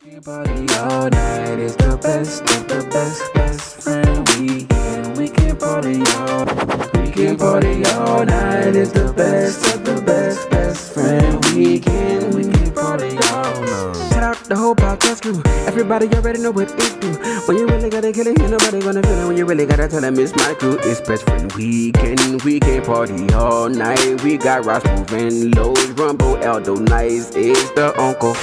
Party all night is the best, best friend weekend. We can party all night is the best friend weekend. We can party all night. Shout out the whole podcast crew. Everybody already know what it do. When you really gotta kill it, ain't nobody gonna feel it. When you really gotta tell them it's my crew, it's best friend weekend. We can party all night. We got Rog Smuve and Lowe's Rumble. Aldo NICE is the uncle.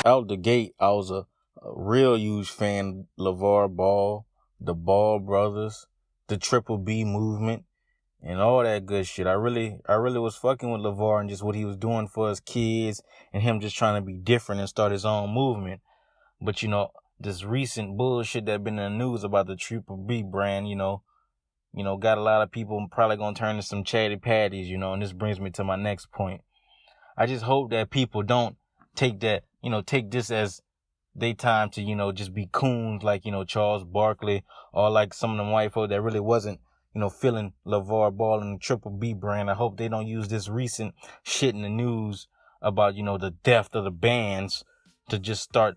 Out the gate, I was a real huge fan of LeVar Ball, the Ball brothers, the Triple B movement, and all that good shit. I really was fucking with LeVar and just what he was doing for his kids and him just trying to be different and start his own movement. But, this recent bullshit that been in the news about the Triple B brand, got a lot of people probably going to turn to some chatty patties, and this brings me to my next point. I just hope that people don't take that, take this as they time to, just be coons like, Charles Barkley or like some of them white folk that really wasn't, feeling LeVar Ball and the Triple B brand. I hope they don't use this recent shit in the news about, the death of the bands to just start,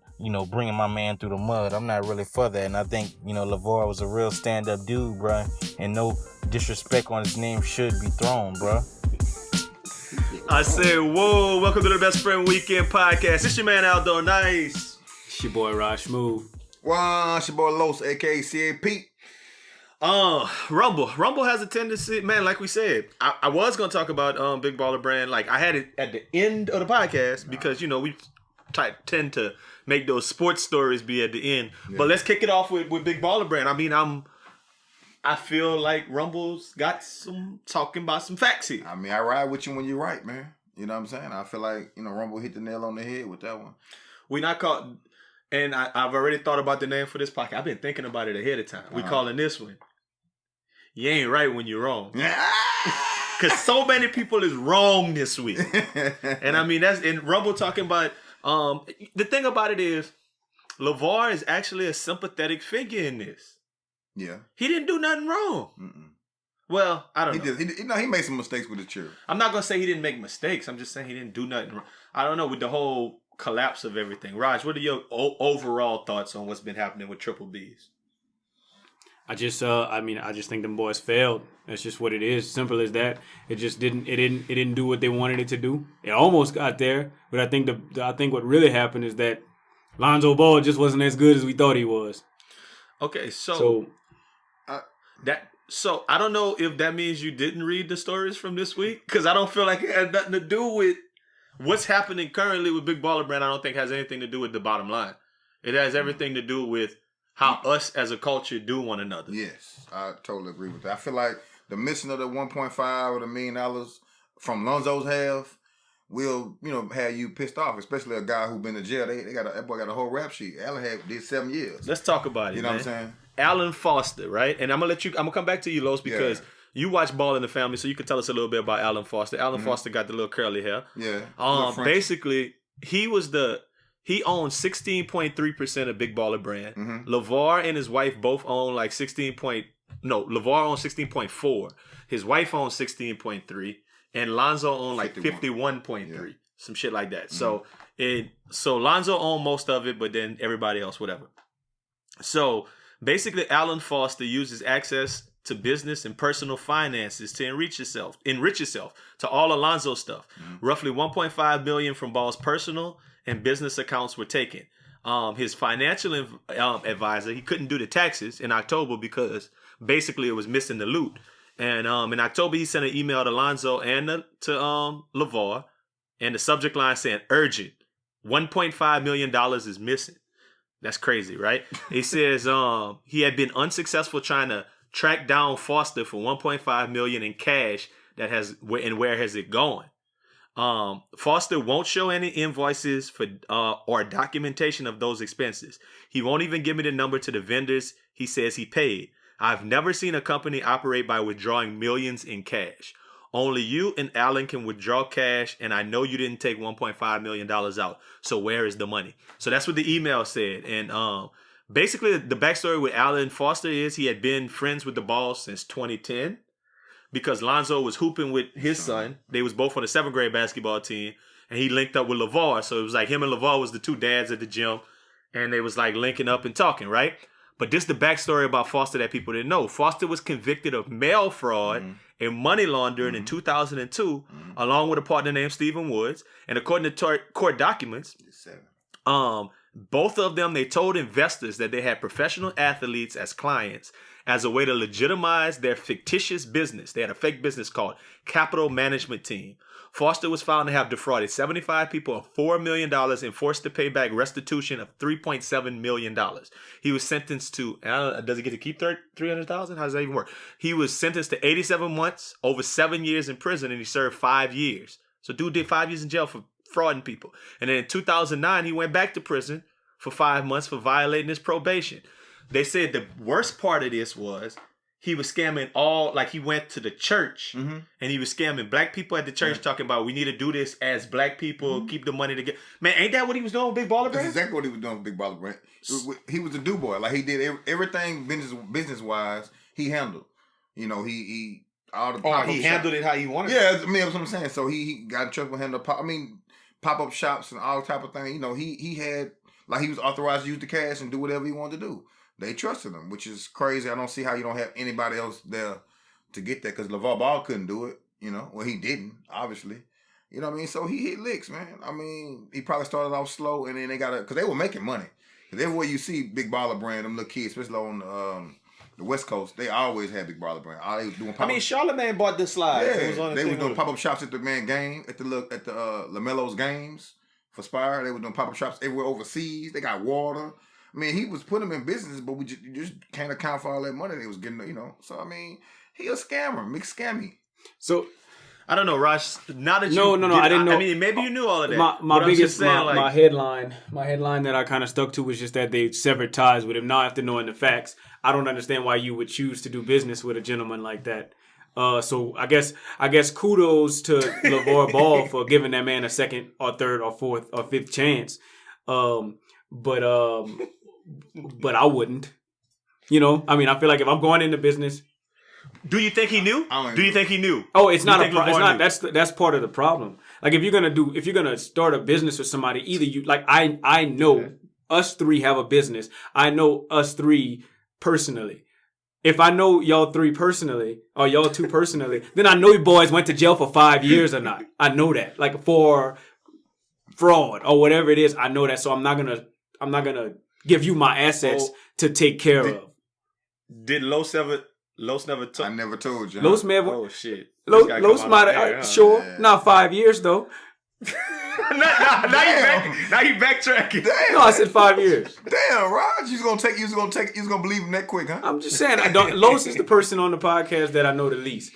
bringing my man through the mud. I'm not really for that. And I think, LeVar was a real stand-up dude, bruh. And no disrespect on his name should be thrown, bruh. I said, whoa, welcome to the Best Friend Weekend podcast. It's your man, Aldo NICE. It's your boy, Rog Smuve. Wow, it's your boy, Los, a.k.a. C.A.P. Rumble has a tendency, man, like we said, I was going to talk about Big Baller Brand. Like, I had it at the end of the podcast because, we tend to make those sports stories be at the end. Yeah. But let's kick it off with Big Baller Brand. I mean, I feel like Rumble's got some talking about some facts here. I mean, I ride with you when you're right, man. You know what I'm saying? I feel like, Rumble hit the nail on the head with that one. We not caught, and I've already thought about the name for this podcast. I've been thinking about it ahead of time. We calling this one, You Ain't Right When You're Wrong. Because so many people is wrong this week. And I mean, and Rumble talking about, the thing about it is, LeVar is actually a sympathetic figure in this. Yeah. He didn't do nothing wrong. Mm-mm. Well, I don't know. He made some mistakes with the children. I'm not going to say he didn't make mistakes. I'm just saying he didn't do nothing wrong. I don't know, with the whole collapse of everything. Raj, what are your overall thoughts on what's been happening with Triple B's? I just think them boys failed. That's just what it is. Simple as that. It just didn't do what they wanted it to do. It almost got there, but I think what really happened is that Lonzo Ball just wasn't as good as we thought he was. Okay, so I don't know if that means you didn't read the stories from this week, because I don't feel like it had nothing to do with what's happening currently with Big Baller Brand. I don't think has anything to do with the bottom line. It has everything to do with how us as a culture do one another. Yes, I totally agree with that. I feel like the missing of the $1.5 or the $1 million from Lonzo's half will, have you pissed off, especially a guy who been to jail. That boy got a whole rap sheet. Allen did 7 years. Let's talk about it. You know what I'm saying? Alan Foster, right? And I'm gonna come back to you, Los, because you watch Ball in the Family, so you can tell us a little bit about Alan Foster. Alan Foster got the little curly hair. Yeah. Basically, he owned 16.3% of Big Baller Brand. Mm-hmm. LeVar and his wife both own like LeVar owned 16.4. His wife owned 16.3. And Lonzo owned like 51.3. Some shit like that. Mm-hmm. So Lonzo owned most of it, but then everybody else, whatever. So basically, Alan Foster uses access to business and personal finances to enrich himself to all Alonzo stuff. Mm-hmm. Roughly $1.5 million from Ball's personal and business accounts were taken. His financial advisor, he couldn't do the taxes in October because basically it was missing the loot. And in October, he sent an email to Lonzo and to LeVar, and the subject line saying urgent. $1.5 million is missing. That's crazy, right? He says he had been unsuccessful trying to track down Foster for $1.5 million in cash and where has it gone? Foster won't show any invoices for or documentation of those expenses. He won't even give me the number to the vendors he says he paid. I've never seen a company operate by withdrawing millions in cash. Only you and Alan can withdraw cash, and I know you didn't take $1.5 million out. So where is the money? So that's what the email said. And basically, the backstory with Alan Foster is he had been friends with the Balls since 2010 because Lonzo was hooping with his son. They was both on the 7th grade basketball team, and he linked up with LeVar. So it was like him and LeVar was the two dads at the gym. and they was like linking up and talking, right? But this is the backstory about Foster that people didn't know. Foster was convicted of mail fraud and money laundering in 2002, along with a partner named Stephen Woods. And according to court documents, both of them, they told investors that they had professional athletes as clients as a way to legitimize their fictitious business. They had a fake business called Capital Management Team. Foster was found to have defrauded 75 people of $4 million and forced to pay back restitution of $3.7 million. He was sentenced to, does he get to keep $300,000? How does that even work? He was sentenced to 87 months, over 7 years in prison, and he served 5 years. So dude did 5 years in jail for frauding people. And then in 2009, he went back to prison for 5 months for violating his probation. They said the worst part of this was he was scamming he went to the church and he was scamming black people at the church talking about we need to do this as black people, keep the money together. Man, ain't that what he was doing with Big Baller Brand? That's exactly what he was doing with Big Baller Brand. He was a do boy. Like he did everything business wise. He handled. You know, he handled it how he wanted. Yeah, I mean that's what I'm saying. So he got in trouble with handle pop-up shops and all type of things. You know, he had he was authorized to use the cash and do whatever he wanted to do. They trusted him, which is crazy. I don't see how you don't have anybody else there to get that because LeVar Ball couldn't do it, you know. Well, he didn't, obviously. You know what I mean? So he hit licks, man. I mean, he probably started off slow and then they got because they were making money. Because everywhere you see Big Baller Brand, them little kids, especially on the West Coast, they always had Big Baller Brand. They was doing Charlamagne bought the slides. Yeah, they were doing pop-up shops at the game, at the LaMelo's games for Spire. They were doing pop-up shops everywhere overseas. They got water. I mean, he was putting them in business, but you just can't account for all that money they was getting, you know. So, I mean, he a scammer, mixed scammy. So, I don't know, Raj. Now that no, I didn't know. I mean, maybe you knew all of that. My headline that I kind of stuck to was just that they severed ties with him. Now, after knowing the facts, I don't understand why you would choose to do business with a gentleman like that. So I guess kudos to LeVar Ball for giving that man a second or third or fourth or fifth chance. But I wouldn't. You know, I mean, I feel like if I'm going into business, do you think he knew? Do you think he knew? Oh, it's not a problem. It's not. That's part of the problem. Like if you're gonna start a business with somebody, either you I know us three have a business. I know us three personally. If I know y'all three personally or y'all two personally, then I know you boys went to jail for 5 years or not. I know that, like for fraud or whatever it is. I know that, so I'm not gonna give you my assets to take care of. Did Los never told? I never told you. Los never. Oh shit. Los might have sure. Not 5 years though. now you backtracking. Damn. No, I said 5 years. Damn, Raj, you was gonna believe him that quick, huh? I'm just saying. Los is the person on the podcast that I know the least.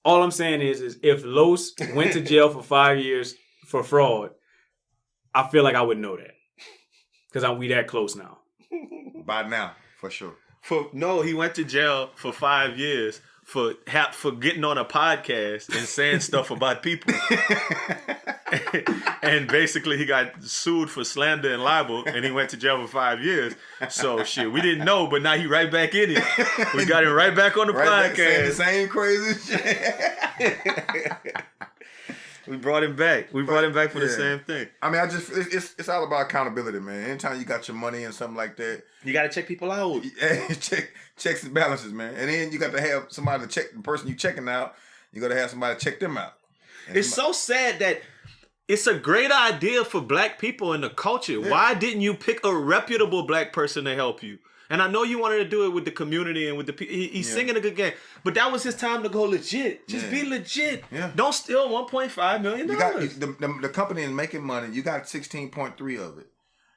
All I'm saying is if Los went to jail for 5 years for fraud, I feel like I would know that because we that close now. By now, for sure. He went to jail for 5 years for getting on a podcast and saying stuff about people. And basically he got sued for slander and libel and he went to jail for 5 years. So shit, we didn't know, but now he right back in it. We got him right back on the podcast. Saying the same crazy shit. We brought him back. We brought him back for the same thing. I mean, it's all about accountability, man. Anytime you got your money and something like that, you got to check people out. Checks and balances, man. And then you got to have somebody to check the person you checking out. You got to have somebody check them out. It's so sad that it's a great idea for black people in the culture. Yeah. Why didn't you pick a reputable black person to help you? And I know you wanted to do it with the community and with the people. He's singing a good game. But that was his time to go legit. Just be legit. Yeah. Don't steal $1.5 million. The company is making money. You got 16.3 of it.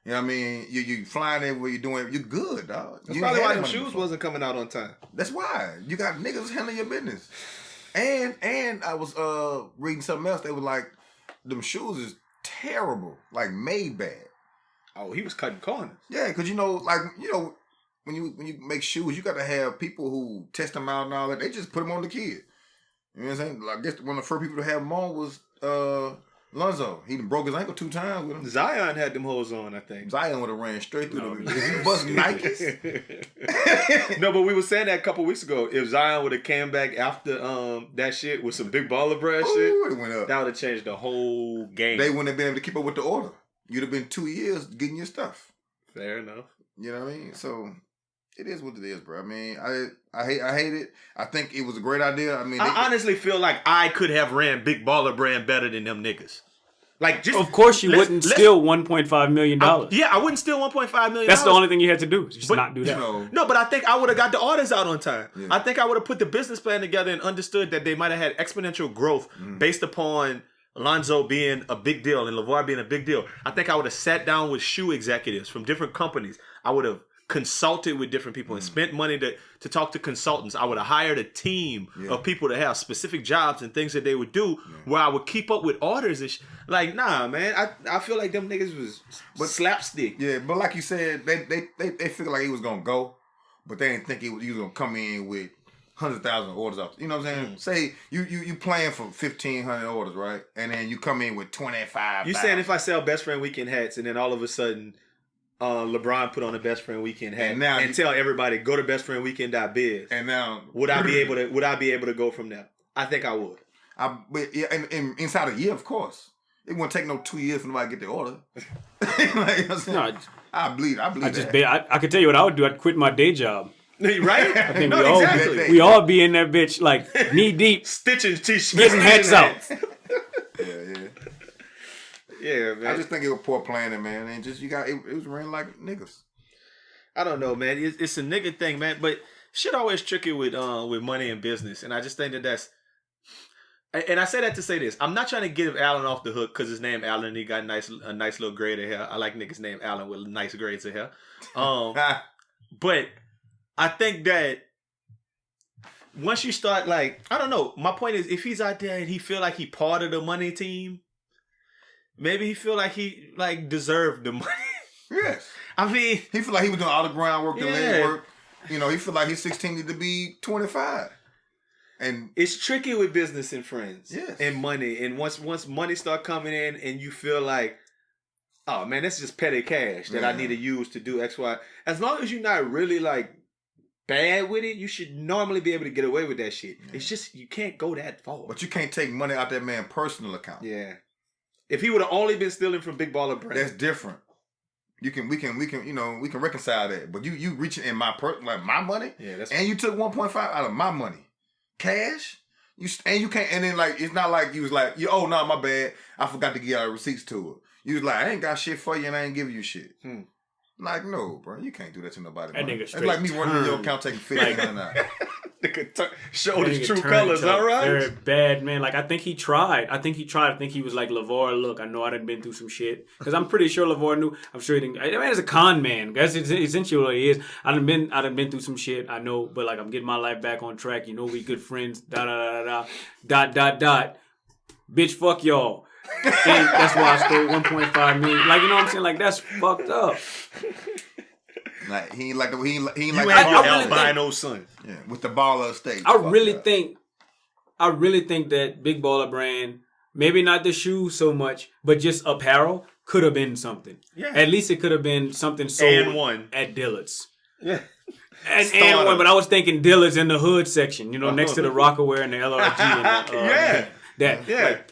You know what I mean? You flying everywhere, you're doing, you're good, dog. That's probably why them shoes wasn't coming out on time. That's why. You got niggas handling your business. And I was reading something else. They were like, them shoes is terrible. Like made bad. Oh, he was cutting corners. Yeah, because when you make shoes, you got to have people who test them out and all that. They just put them on the kid. You know what I'm saying? I guess one of the first people to have them on was Lonzo. He broke his ankle 2 times with him. Zion had them hoes on, I think. Zion would have ran straight through them. He bust Nikes. No, but we were saying that a couple weeks ago. If Zion would have came back after that shit with some Big Baller Brand shit, it went up. That would have changed the whole game. They wouldn't have been able to keep up with the order. You'd have been 2 years getting your stuff. Fair enough. You know what I mean? So it is what it is, bro. I mean, I hate it. I think it was a great idea. I mean, I honestly feel like I could have ran Big Baller Brand better than them niggas. Like, just of course you wouldn't steal $1.5 million. I wouldn't steal $1.5 million. That's the only thing you had to do. Just not do that. No, but I think I would have got the orders out on time. Yeah. I think I would have put the business plan together and understood that they might have had exponential growth based upon Lonzo being a big deal and LeVar being a big deal. I think I would have sat down with shoe executives from different companies. I would have consulted with different people and spent money to talk to consultants. I would have hired a team of people to have specific jobs and things that they would do where I would keep up with orders and like, nah, man. I feel like them niggas was slapstick. Yeah, but like you said, they figured like he was gonna go, but they didn't think he was gonna come in with 100,000 orders out. You know what I'm saying? Say you playing for 1,500 orders, right? And then you come in with 25. You saying if I sell Best Friend Weekend hats and then all of a sudden LeBron put on a Best Friend Weekend hat and tell everybody go to bestfriendweekend.biz. And now would I be able to go from there? I think I would. But yeah, and inside a year, of course. It wouldn't take no 2 years for nobody to get the order. Like, you know what I'm saying? I believe I could tell you what I would do. I'd quit my day job. Right? I think we all be in that bitch like knee deep, stitching t-shirts, getting hats out. Yeah, man. I just think it was poor planning, man, and just it was ran like niggas. I don't know, man. It's a nigga thing, man. But shit always tricky with money and business, and I just think that's. And I say that to say this: I'm not trying to give Allen off the hook because his name Allen, and he got a nice little grade of hair. I like niggas named Allen with nice grades of hair. But I think that once you start like, I don't know. My point is, if he's out there and he feel like he part of the money team. Maybe he feel like he deserved the money. Yes. I mean, he feel like he was doing all the groundwork, the leg work. You know, he feel like he's 16 need to be 25. And it's tricky with business and friends. Yes. And money. And once money start coming in and you feel like, oh man, that's just petty cash that I need to use to do X, Y. As long as you're not really like bad with it, you should normally be able to get away with that shit. Yeah. It's just you can't go that far. But you can't take money out that man's personal account. Yeah. If he would have only been stealing from Big Baller Brand, that's different. We can reconcile that. But you reaching in my my money, and you took 1.5 out of my money, cash. You can't, and then like it's not like you was like, oh no, my bad, I forgot to give out receipts to her. You was like, I ain't got shit for you, and I ain't giving you shit. Like no, bro, you can't do that to nobody. That nigga it's like me running in your account taking $50 out. Show his true colors, all right? Very bad, man. Like, I think he tried. I think he was like, LeVar, look, I know I done been through some shit. Because I'm pretty sure LeVar knew. I'm sure he didn't. That man is a con man. That's essentially what he is. I done been through some shit. I know, but like, I'm getting my life back on track. You know, we good friends. Bitch, fuck y'all. And that's why I stole 1.5 million. Like, you know what I'm saying? Like, that's fucked up. Like he ain't like albino son. Yeah, with the baller estate. I really think that Big Baller Brand, maybe not the shoes so much, but just apparel could have been something. Yeah. At least it could have been something sold at Dillard's. Yeah. And one, but I was thinking Dillard's in the hood section, you know, next to the Rockaware and the LRG. And,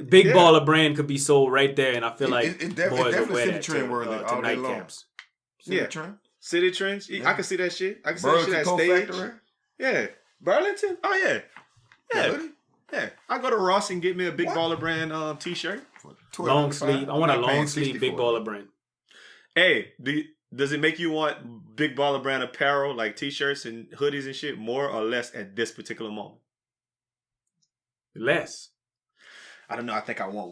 Big Baller Brand could be sold right there, and I feel like it's definitely city trend worthy all day long. City trend. City trends. Yeah. I can see that shit. I can see that shit at stage. Factory. Yeah. Burlington? Oh, yeah. Yeah. I go to Ross and get me a Big Baller Brand t-shirt. Long sleeve. I want a long sleeve Big Baller Brand. Hey, does it make you want Big Baller Brand apparel, like t-shirts and hoodies and shit, more or less at this particular moment? Less. I don't know. I think I want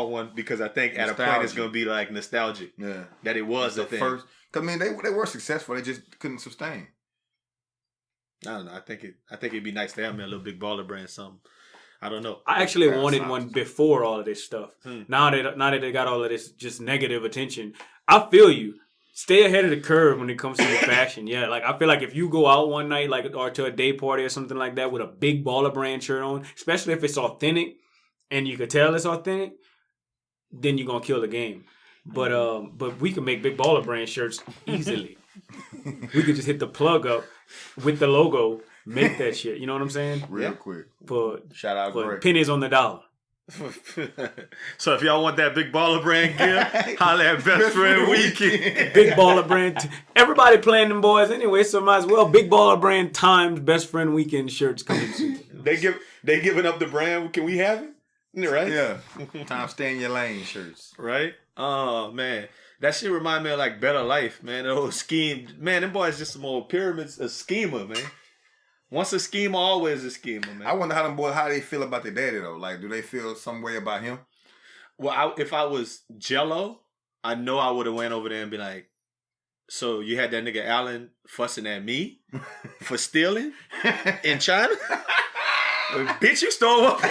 one because I think at a point it's going to be like nostalgic. Yeah. That it was the thing. First. Cause I mean they were successful. They just couldn't sustain. I don't know. I think it'd be nice to have me a little Big Baller Brand something. I don't know. I actually wanted one before all of this stuff. Now that they got all of this just negative attention, I feel you. Stay ahead of the curve when it comes to your fashion. Yeah, like I feel like if you go out one night, like or to a day party or something like that with a Big Baller Brand shirt on, especially if it's authentic and you could tell it's authentic, then you're gonna kill the game. But we can make Big Baller Brand shirts easily. We could just hit the plug up with the logo, make that shit. You know what I'm saying? Real quick. For shout out for pennies on the dollar. So if y'all want that Big Baller Brand gear, holla at Best Friend Weekend. Big Baller Brand. Everybody playing them boys anyway, so might as well. Big Baller Brand times Best Friend Weekend shirts coming soon. They giving up the brand. Can we have it? Right? Yeah. Time stay in your lane shirts. Right? Oh man. That shit remind me of like Better Life, man. The whole scheme. Man, them boys just some old pyramids, a schemer, man. Once a schemer, always a schemer, man. I wonder how them boys, how they feel about their daddy though. Like, do they feel some way about him? Well, if I was Jello, I know I would have went over there and be like, so you had that nigga Allen fussing at me for stealing in China? Well, bitch, you stole one.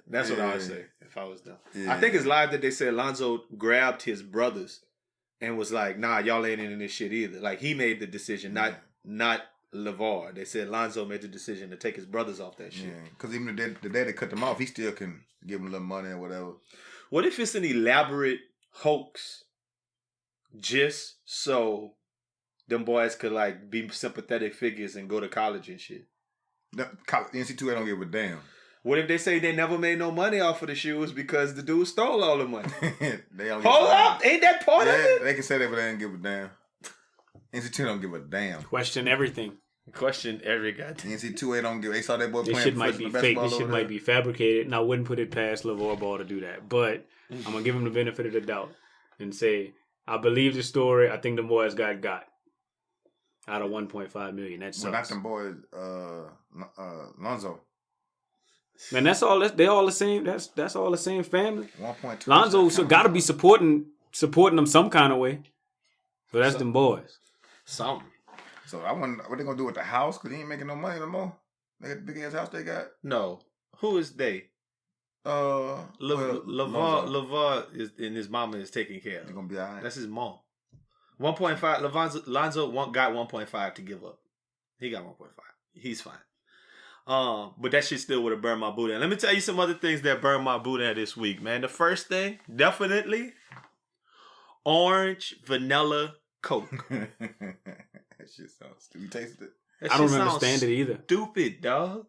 That's what I would say if I was them. Yeah. I think it's live that they said Lonzo grabbed his brothers and was like, nah, y'all ain't in this shit either. Like, he made the decision, not LeVar. They said Lonzo made the decision to take his brothers off that shit. Yeah, because even the daddy cut them off, he still can give them a little money or whatever. What if it's an elaborate hoax just so them boys could, like, be sympathetic figures and go to college and shit? NC2A don't give a damn. What if they say they never made no money off of the shoes because the dude stole all the money? They don't Hold up! Ain't that part of it? They can say that, but they don't give a damn. NC2 don't give a damn. Question everything. Question every goddamn. NC2A don't give. They saw that boy This playing shit might be fake. This shit might be fabricated, and I wouldn't put it past LeVar Ball to do that. But I'm gonna give him the benefit of the doubt and say I believe the story. I think the boys got out of 1.5 million. That sucks. Well, not them boys. Lonzo. Man, that's all. They all the same. That's all the same family. 1.2. Lonzo got to be supporting them some kind of way. So that's them boys. Something. So I wonder what they gonna do with the house because he ain't making no money no more. They got the big ass house they got. No. Who is they? LeVar is and his mama is taking care of. They're gonna be all right. That's his mom. 1.5. Lonzo got 1.5 to give up. He got 1.5. He's fine. But that shit still would have burned my Boudin. Let me tell you some other things that burned my Boudin this week, man. The first thing, definitely, orange vanilla Coke. That shit sounds stupid. You tasted it? I don't understand it either. Stupid, dog.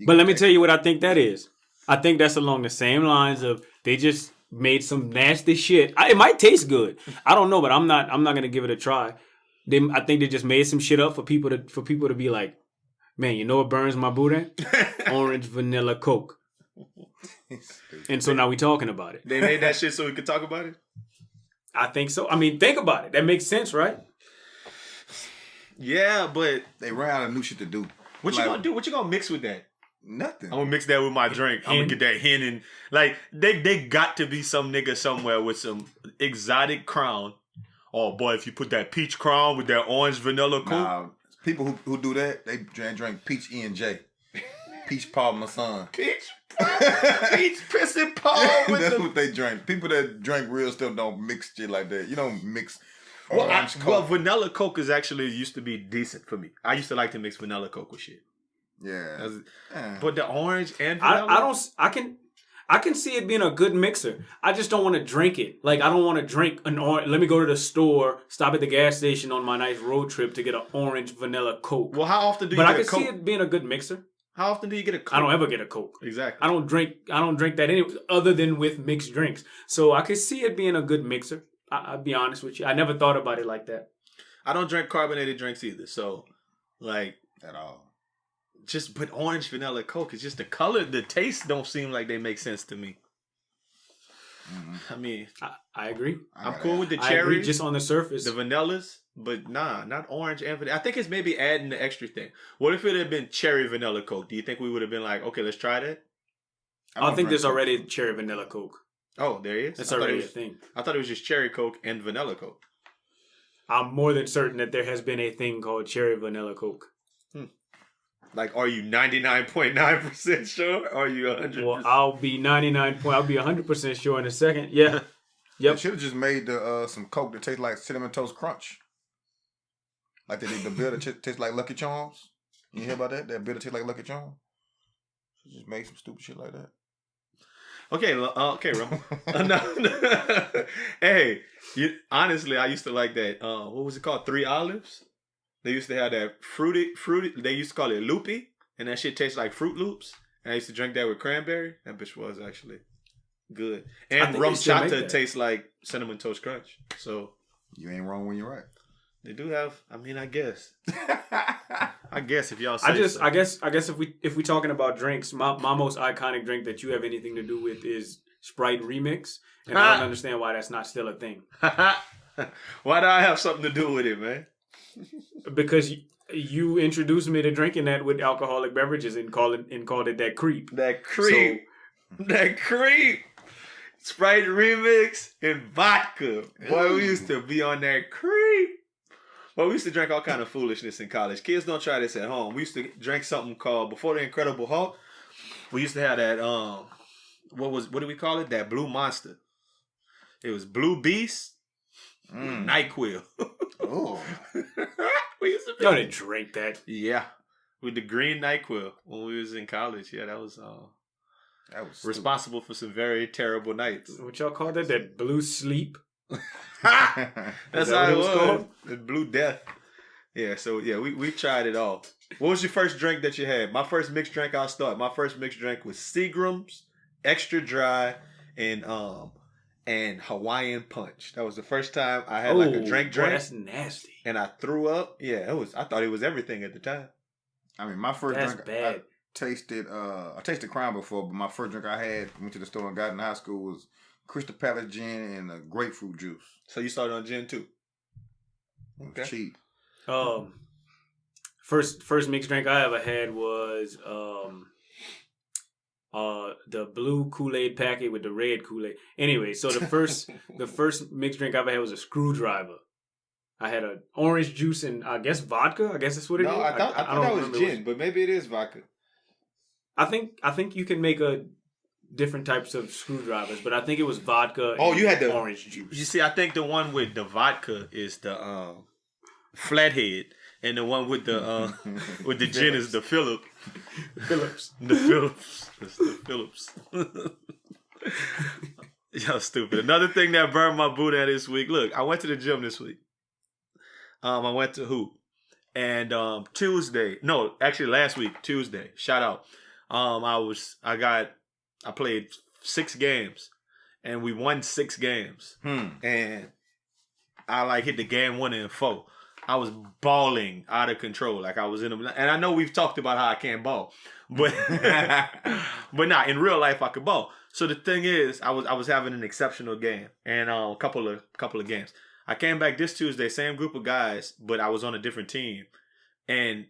But let me tell you what I think that is. I think that's along the same lines of they just made some nasty shit. It might taste good. I don't know, but I'm not gonna give it a try. I think they just made some shit up for people to be like, man, you know what burns my Boudin? Orange vanilla Coke. And so now we talking about it. They made that shit so we could talk about it? I think so. I mean, think about it. That makes sense, right? Yeah, but they ran out of new shit to do. What you gonna do? What you gonna mix with that? Nothing. I'm gonna mix that with my drink. I'm gonna get that hen and like they got to be some nigga somewhere with some exotic crown. Oh boy, if you put that peach crown with that orange vanilla Coke. Nah, people who do that, they drink peach E&J. Peach Parmesan. Peach pissing Paul with that's what they drink. People that drink real stuff don't mix shit like that. You don't mix orange Coke. Well, vanilla Coke is actually used to be decent for me. I used to like to mix vanilla Coke with shit. Yeah. But the orange and vanilla? I can see it being a good mixer. I just don't want to drink it. Like, I don't want to drink an orange. Let me go to the store, stop at the gas station on my nice road trip to get an orange vanilla Coke. Well, how often do you get a Coke? But I can see it being a good mixer. How often do you get a Coke? I don't ever get a Coke. Exactly. I don't drink that anyway, other than with mixed drinks. So I can see it being a good mixer. I'll be honest with you. I never thought about it like that. I don't drink carbonated drinks either. So, like, at all. Just put orange vanilla Coke. It's just the color, the taste don't seem like they make sense to me. Mm-hmm. I mean, I agree. I'm cool with the cherry. I agree just on the surface. The vanillas, but nah, not orange and vanilla. I think it's maybe adding the extra thing. What if it had been cherry vanilla Coke? Do you think we would have been like, okay, let's try that? I think there's already cherry vanilla Coke. Oh, there is? That's already a thing. I thought it was just cherry Coke and vanilla Coke. I'm more than certain that there has been a thing called cherry vanilla Coke. Like, are you 99.9% sure? Or are you 100%? Well, I'll be 100% sure in a second. Yeah. Yep. They should have just made some Coke that tastes like Cinnamon Toast Crunch. Like the beer that tastes like Lucky Charms. You hear about that? That beer that tastes like Lucky Charms. Should just make some stupid shit like that. Okay, Ramon. No. Hey, honestly, I used to like that. What was it called? 3 Olives? They used to have that fruity. They used to call it loopy. and that shit tastes like Fruit Loops. And I used to drink that with cranberry. That bitch was actually good. And rum chata tastes like Cinnamon Toast Crunch. So you ain't wrong when you're right. They do have. I mean, I guess. I guess if y'all say I guess if we talking about drinks, my most iconic drink that you have anything to do with is Sprite Remix, and I don't understand why that's not still a thing. Why do I have something to do with it, man? Because you introduced me to drinking that with alcoholic beverages and called it that creep. That creep. That creep. Sprite Remix and vodka. Boy, we used to be on that creep. Well, we used to drink all kind of foolishness in college. Kids don't try this at home. We used to drink something called, before the Incredible Hulk, we used to have that, what do we call it? That Blue Monster. It was Blue Beast, NyQuil. Oh. We used to Y'all didn't drink that. Yeah. With the green NyQuil when we was in college. Yeah, that was responsible for some very terrible nights. What y'all call that? That Blue Sleep? That's how it was called. The Blue Death. Yeah, so yeah, we tried it all. What was your first drink that you had? My first mixed drink, I'll start. My first mixed drink was Seagram's, extra dry, and Hawaiian Punch. That was the first time I had like a drink. Boy, that's nasty. And I threw up. Yeah, I thought it was everything at the time. I mean, my first That's drink, bad. I tasted Crown before, but my first drink I had, went to the store and got in high school, was Crystal Palace gin and a grapefruit juice. So you started on gin too? Okay. Cheap. First mixed drink I ever had was the blue Kool-Aid packet with the red Kool-Aid. Anyway, so the first mixed drink I ever had was a screwdriver. I had an orange juice and I guess vodka. I guess that's what it is. No, I thought that was gin, but maybe it is vodka. I think you can make different types of screwdrivers, but I think it was vodka. Oh, you had the orange juice. You see, I think the one with the vodka is the Flathead, and the one with the with the gin is the Phillips. The Phillips. It's the Phillips. Y'all stupid. Another thing that burned my Boudin this week. Look, I went to the gym this week. I went to hoop, and last week Tuesday. Shout out. I played 6 games, and we won 6 games. And I hit the game winner in 4. I was balling out of control, like I was in them. And I know we've talked about how I can't ball, but but not in real life I could ball. So the thing is, I was having an exceptional game and a couple of games. I came back this Tuesday, same group of guys, but I was on a different team, and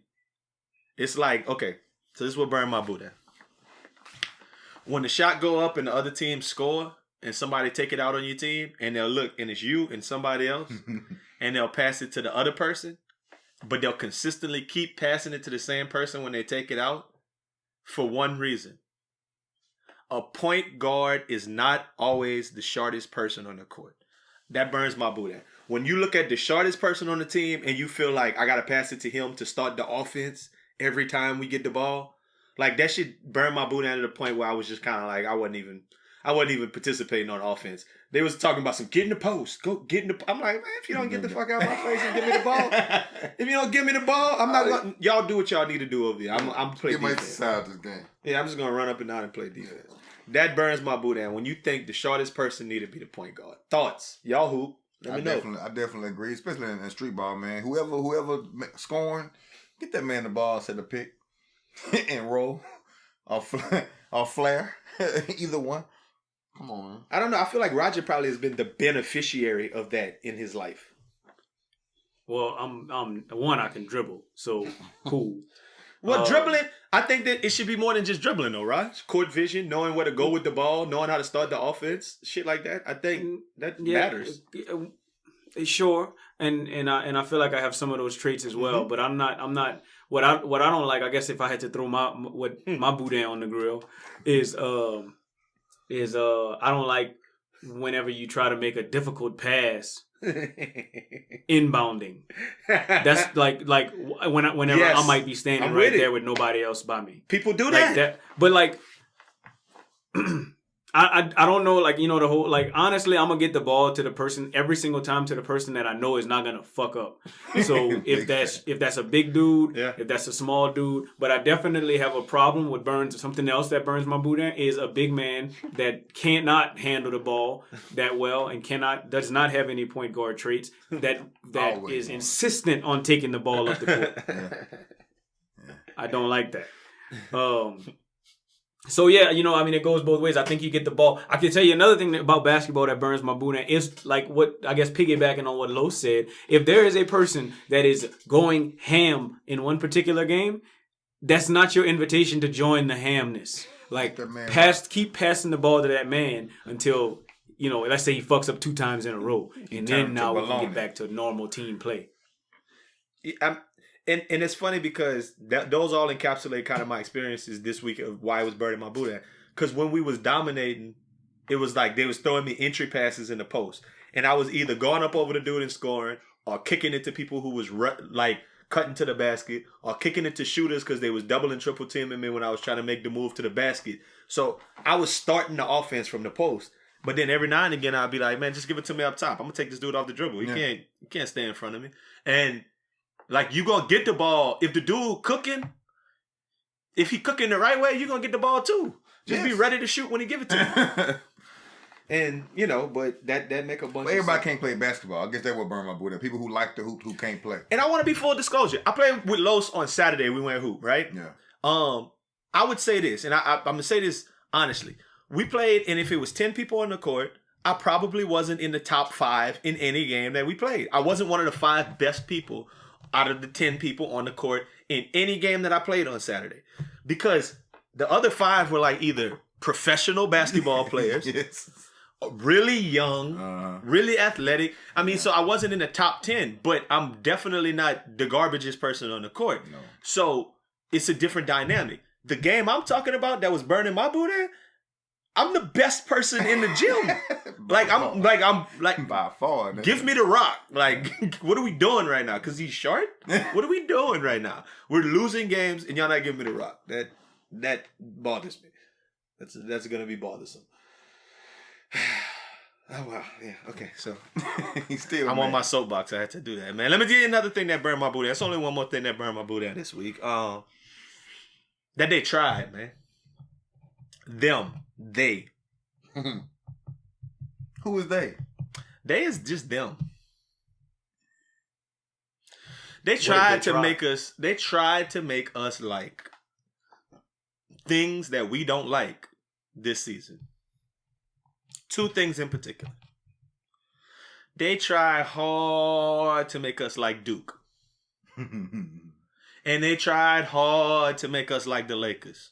it's like, okay, so this is what burned my Boudin. When the shot go up and the other team score and somebody take it out on your team and they'll look and it's you and somebody else and they'll pass it to the other person, but they'll consistently keep passing it to the same person when they take it out for one reason. A point guard is not always the shortest person on the court. That burns my Boudin. When you look at the shortest person on the team and you feel like I got to pass it to him to start the offense every time we get the ball, like that shit burned my Boudin to the point where I was just kind of like, I wasn't even participating on offense. They was talking about some get in the post, go get in the. I'm like, man, if you don't get the fuck out of my face and give me the ball, if you don't give me the ball, I'm not gonna. Y'all do what y'all need to do over here. I'm playing defense. Exercise this game. Yeah, I'm just gonna run up and down and play defense. That burns my Boudin when you think the shortest person need to be the point guard. Thoughts, y'all hoop. Let me know. I definitely agree, especially in street ball, man. Whoever scoring, get that man the ball, set a pick, and roll, or flare, either one. Come on, man. I don't know. I feel like Roger probably has been the beneficiary of that in his life. Well, I'm one, I can dribble, so cool. Well, dribbling, I think that it should be more than just dribbling, though, right? Court vision, knowing where to go with the ball, knowing how to start the offense, shit like that. I think that matters. Sure, and I feel like I have some of those traits as well, but I'm not. What I don't like, I guess, if I had to throw my Boudin on the grill, is I don't like whenever you try to make a difficult pass. Inbounding. That's like whenever I might be standing right there with nobody else by me. People do that. But like, I don't know, like, you know, the whole, like, honestly, I'm gonna get the ball to the person every single time, to the person that I know is not gonna fuck up. So if that's a big dude, if that's a small dude, but I definitely have a problem with Burns. Something else that burns my boudin is a big man that cannot handle the ball that well and does not have any point guard traits that is insistent on taking the ball up the court. I don't like that. So, yeah, you know, I mean, it goes both ways. I think you get the ball. I can tell you another thing about basketball that burns my boudin is like what, I guess, piggybacking on what Lo said. If there is a person that is going ham in one particular game, that's not your invitation to join the hamness. Like, keep passing the ball to that man until, you know, let's say he fucks up 2 times in a row. And then now we can get back to normal team play. And it's funny because those all encapsulate kind of my experiences this week of why I was burning my boudin. Because when we was dominating, it was like they was throwing me entry passes in the post. And I was either going up over the dude and scoring or kicking it to people who was like cutting to the basket or kicking it to shooters because they was double and triple teaming me when I was trying to make the move to the basket. So I was starting the offense from the post. But then every now and again, I'd be like, man, just give it to me up top. I'm going to take this dude off the dribble. You can't stay in front of me. And like, you going to get the ball. If the dude cooking, if he cooking the right way, you're going to get the ball too. Just be ready to shoot when he give it to you. And, you know, but that make a bunch of everybody sense. Can't play basketball. I guess that would burn my boudin. People who like to hoop who can't play. And I want to be full disclosure. I played with Los on Saturday. We went hoop, right? Yeah. I would say this, and I'm going to say this honestly. We played, and if it was 10 people on the court, I probably wasn't in the top 5 in any game that we played. I wasn't one of the 5 best people out of the 10 people on the court in any game that I played on Saturday. Because the other 5 were like either professional basketball players, really young, really athletic. I mean, so I wasn't in the top 10, but I'm definitely not the garbageest person on the court. No. So it's a different dynamic. The game I'm talking about that was burning my boudin, I'm the best person in the gym. I'm by far. Give me the rock. Like, what are we doing right now? Because he's short? What are we doing right now? We're losing games and y'all not giving me the rock. That bothers me. That's gonna be bothersome. Oh wow, yeah, okay. So I'm on my soapbox. I had to do that, man. Let me tell you another thing that burned my boudin. That's only one more thing that burned my boudin this week. That they tried, man. They. Who is they? They is just them. They tried to make us. They tried to make us like things that we don't like this season. 2 things in particular. They tried hard to make us like Duke. And they tried hard to make us like the Lakers.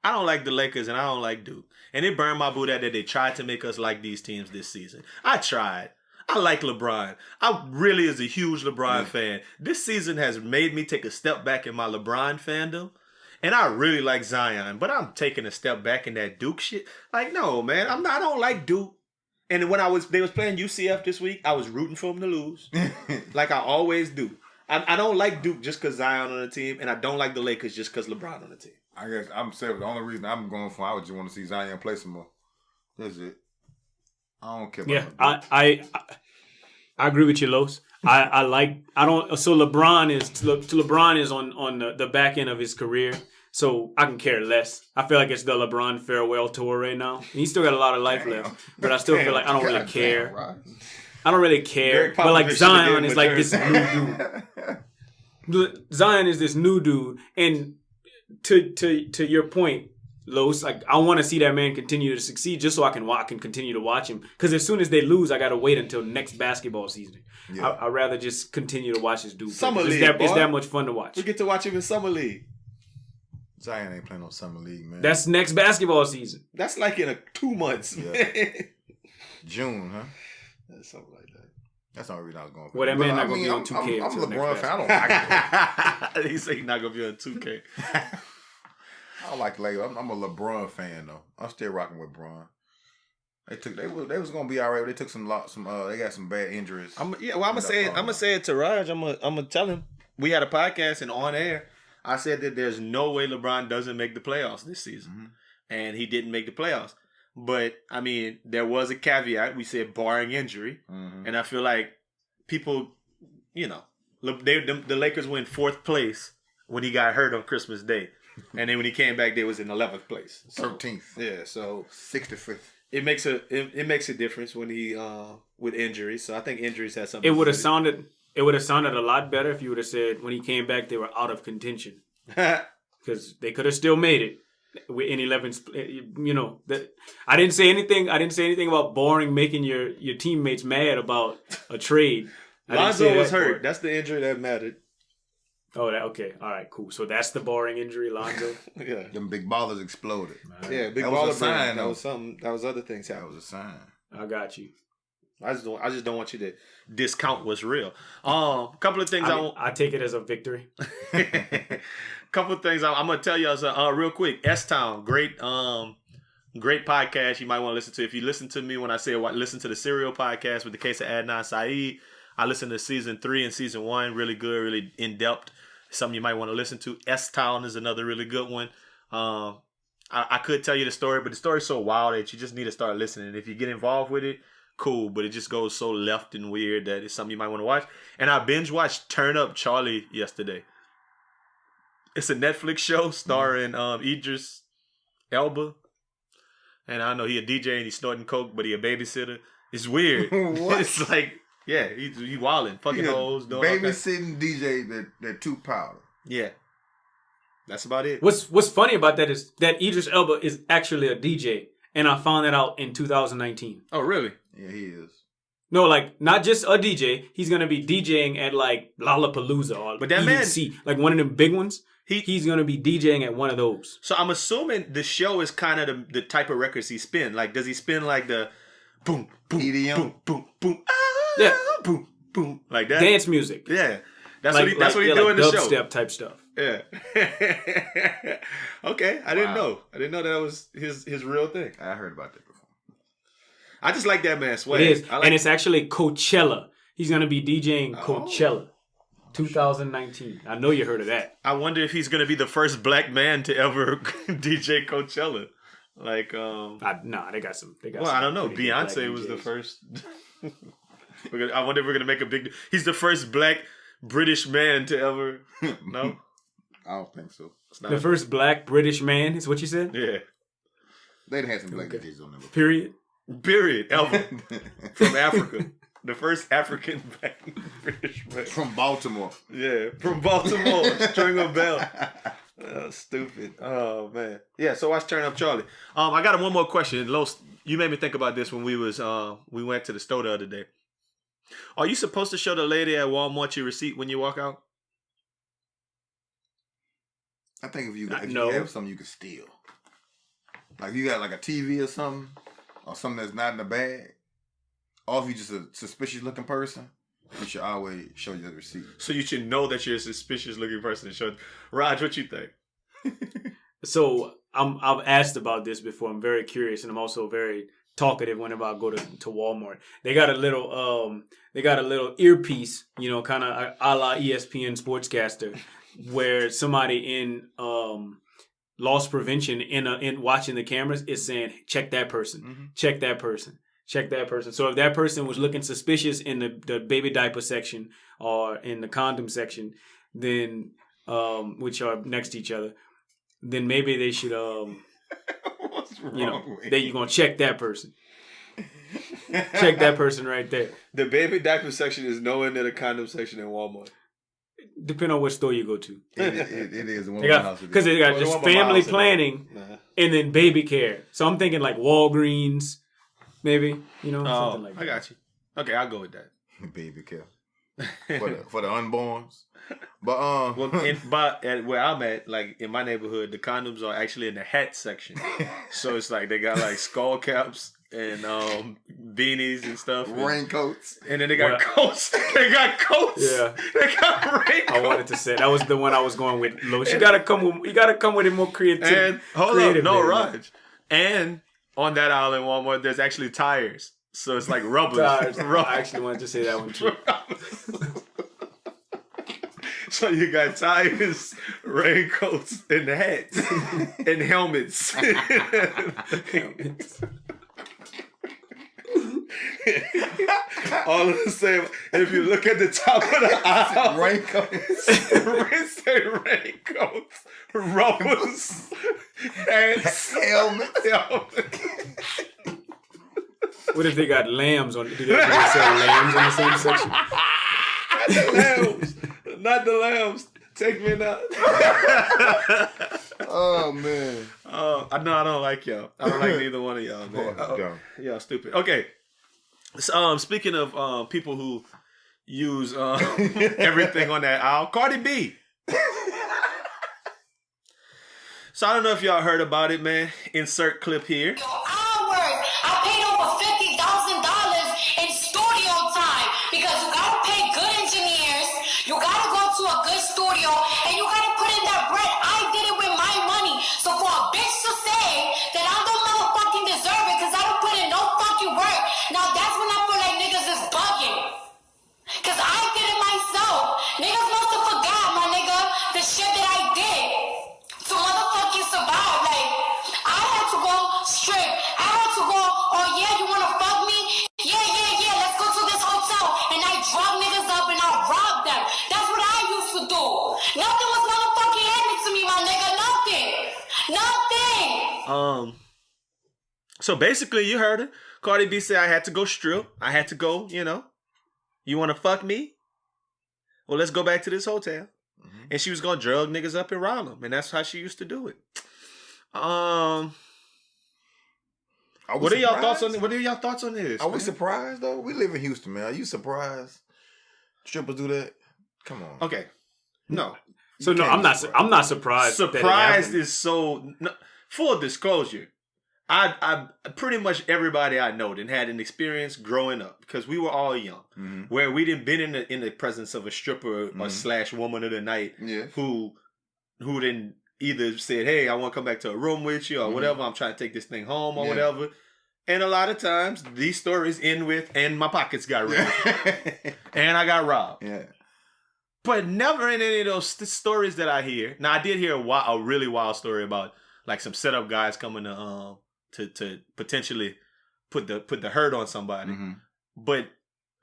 I don't like the Lakers and I don't like Duke. And it burned my boudin that they tried to make us like these teams this season. I tried. I like LeBron. I really is a huge LeBron fan. This season has made me take a step back in my LeBron fandom. And I really like Zion. But I'm taking a step back in that Duke shit. Like, no, man. I don't like Duke. And when they was playing UCF this week, I was rooting for them to lose. Like I always do. I don't like Duke just because Zion on the team. And I don't like the Lakers just because LeBron on the team. I guess I'm saying the only reason I'm going for, I would just want to see Zion play some more. That's it. I don't care. Yeah, I agree with you, Los. So LeBron is on the back end of his career, so I can care less. I feel like it's the LeBron farewell tour right now. And he's still got a lot of life left, but I still feel like I don't really care. Right. I don't really care. But like Zion is like this new dude. Zion is this new dude, and to your point, Los, like I want to see that man continue to succeed just so I can continue to watch him. Because as soon as they lose, I got to wait until next basketball season. Yeah. I'd rather just continue to watch this dude. Summer League, it's that much fun to watch. We get to watch him in Summer League. Zion ain't playing no Summer League, man. That's next basketball season. That's like in 2 months. Yeah. June, huh? That's something like that. That's the only reason I was going for. Well, that man not going to be on 2K. I'm a LeBron fan. I don't like it. He said he's not going to be on 2K. I don't like Lakers. I'm a LeBron fan though. I'm still rocking with Bron. They was gonna be all right. But they took they got some bad injuries. I'm gonna say it to Raj. I'm gonna tell him. We had a podcast and on air, I said that there's no way LeBron doesn't make the playoffs this season. Mm-hmm. and he didn't make the playoffs. But I mean, there was a caveat. We said barring injury, and I feel like people, you know, the Lakers were in 4th place when he got hurt on Christmas Day, and then when he came back, they was in 11th place, 13th. Yeah, so 65th. It makes a difference when he with injuries. So I think injuries has something. It would have sounded a lot better if you would have said when he came back they were out of contention, because they could have still made it in 11th. You know, I didn't say anything. I didn't say anything about boring, making your teammates mad about a trade. Lonzo was hurt. That's the injury that mattered. Oh, okay. All right, cool. So that's the boring injury, Lonzo. Yeah. Them big ballers exploded. Yeah, big that baller was a sign. That was something. That was other things. That was a sign. I got you. I just don't want you to discount what's real. Couple of things I take it as a victory. Couple of things I'm gonna tell y'all real quick. S-Town, great podcast you might want to listen to. If you listen to me when I say listen to the Serial podcast with the case of Adnan Syed, I listened to season 3 and season 1. Really good, really in depth. Something you might want to listen to. S-Town is another really good one. I could tell you the story, but the story's so wild that you just need to start listening. If you get involved with it, cool. But it just goes so left and weird that it's something you might want to watch. And I binge watched Turn Up Charlie yesterday. It's a Netflix show starring Idris Elba. And I know he a DJ and he's snorting coke, but he a babysitter. It's weird. What? It's like, yeah, he wilding, fucking hoes, doing babysitting DJ that too powder. Yeah, that's about it. What's funny about that is that Idris Elba is actually a DJ, and I found that out in 2019. Oh, really? Yeah, he is. No, like not just a DJ. He's gonna be DJing at like Lollapalooza or but that EDC, like one of them big ones. He's gonna be DJing at one of those. So I'm assuming the show is kind of the type of records he spin. Like, does he spin like the boom, boom, EDM? boom, boom, boom, Yeah, boom, boom, like that? Dance music. Yeah, that's like, what he do in the show. Dubstep type stuff. Yeah. Okay, I didn't know. I didn't know that was his real thing. I heard about that before. I just like that man's swag. It is, and it's actually Coachella. He's gonna be DJing Coachella, 2019. I know you heard of that. I wonder if he's gonna be the first black man to ever DJ Coachella. Like, they got some. Well, I don't know. Beyonce was the first. I wonder if we're gonna make a big. He's the first black British man to ever. No, I don't think so. The first black British man is what you said. Yeah, they'd had some black DJs on them. Period. Ever from Africa. The first African black British man from Baltimore. Yeah, from Baltimore. Stringer Bell. Stupid. Oh man. Yeah. So watch Turn Up Charlie. I got one more question. Los, you made me think about this when we went to the store the other day. Are you supposed to show the lady at Walmart your receipt when you walk out? I think if you have something you can steal, like you got like a TV or something that's not in the bag, or if you're just a suspicious looking person, you should always show your receipt. So you should know that you're a suspicious looking person and show. Raj, what you think? So I've asked about this before. I'm very curious, and I'm also very talkative whenever I go to Walmart. They got a little earpiece, kind of a la ESPN sportscaster, where somebody in loss prevention in watching the cameras is saying, check that person, check that person, check that person. So if that person was looking suspicious in the baby diaper section or in the condom section, then which are next to each other, then maybe they should What's wrong you're gonna check that person. Check that person right there. The baby diaper section is nowhere near the condom section in Walmart. Depending on what store you go to. It is. Because they got just family planning and then baby care. So I'm thinking like Walgreens, maybe, something like that. I got you. Okay, I'll go with that. Baby care. For the unborns. But but at where I'm at, like in my neighborhood, the condoms are actually in the hat section. So it's like they got like skull caps and beanies and stuff, raincoats, and then they got coats. They got coats. Yeah, they got raincoats. I wanted to say that was the one I was going with. Lo, you gotta come with it more creative. And hold up, no, Raj. And on that aisle in Walmart, there's actually tires. So it's like rubbers. Tires. I actually wanted to say that one too. So you got tires, raincoats, and hats, and helmets. All of the same. And if you look at the top of the aisle, Raincoats. say raincoats, rubbers, hats, Helmets. What if they got lambs on? Do they sell lambs in the same section? Not the lambs. Take me now. Oh man. I don't like y'all. I don't like neither one of y'all, man. Y'all stupid. Okay. So, speaking of people who use everything on that aisle, Cardi B. So I don't know if y'all heard about it, man. Insert clip here. I paid over $50,000 in studio time because you gotta pay good engineers, you gotta go to a good studio, and you gotta put in that bread. I did it with my money. So for a bitch to say that I don't motherfucking deserve it because I don't put in no fucking work, now that's when I feel like niggas is bugging. Cause I did it myself. Niggas must have forgot, my nigga, the shit that I did to motherfucking survive. Like, I had to go strip. I had to go, oh yeah, you wanna fuck me? Yeah, let's go to this hotel. And I drug niggas up and I robbed them. That's what I used to do. Nothing was motherfucking handed to me, my nigga. Nothing. So basically, you heard it. Cardi B said I had to go strip. I had to go, you want to fuck me? Well, let's go back to this hotel. Mm-hmm. And she was going to drug niggas up and rob them. And that's how she used to do it. What are y'all thoughts on this? Are we surprised, though? We live in Houston, man. Are you surprised strippers do that? Come on. Okay. No. So no, I'm not surprised. Surprised is so... No, full disclosure. I pretty much everybody I know didn't had an experience growing up because we were all young, where we didn't been in the presence of a stripper or / woman of the night who didn't either said, hey, I want to come back to a room with you or whatever. I'm trying to take this thing home or whatever. And a lot of times these stories end with, and my pockets got ripped and I got robbed. Yeah. But never in any of those stories that I hear. Now I did hear a really wild story about like some setup guys coming to potentially put the hurt on somebody. But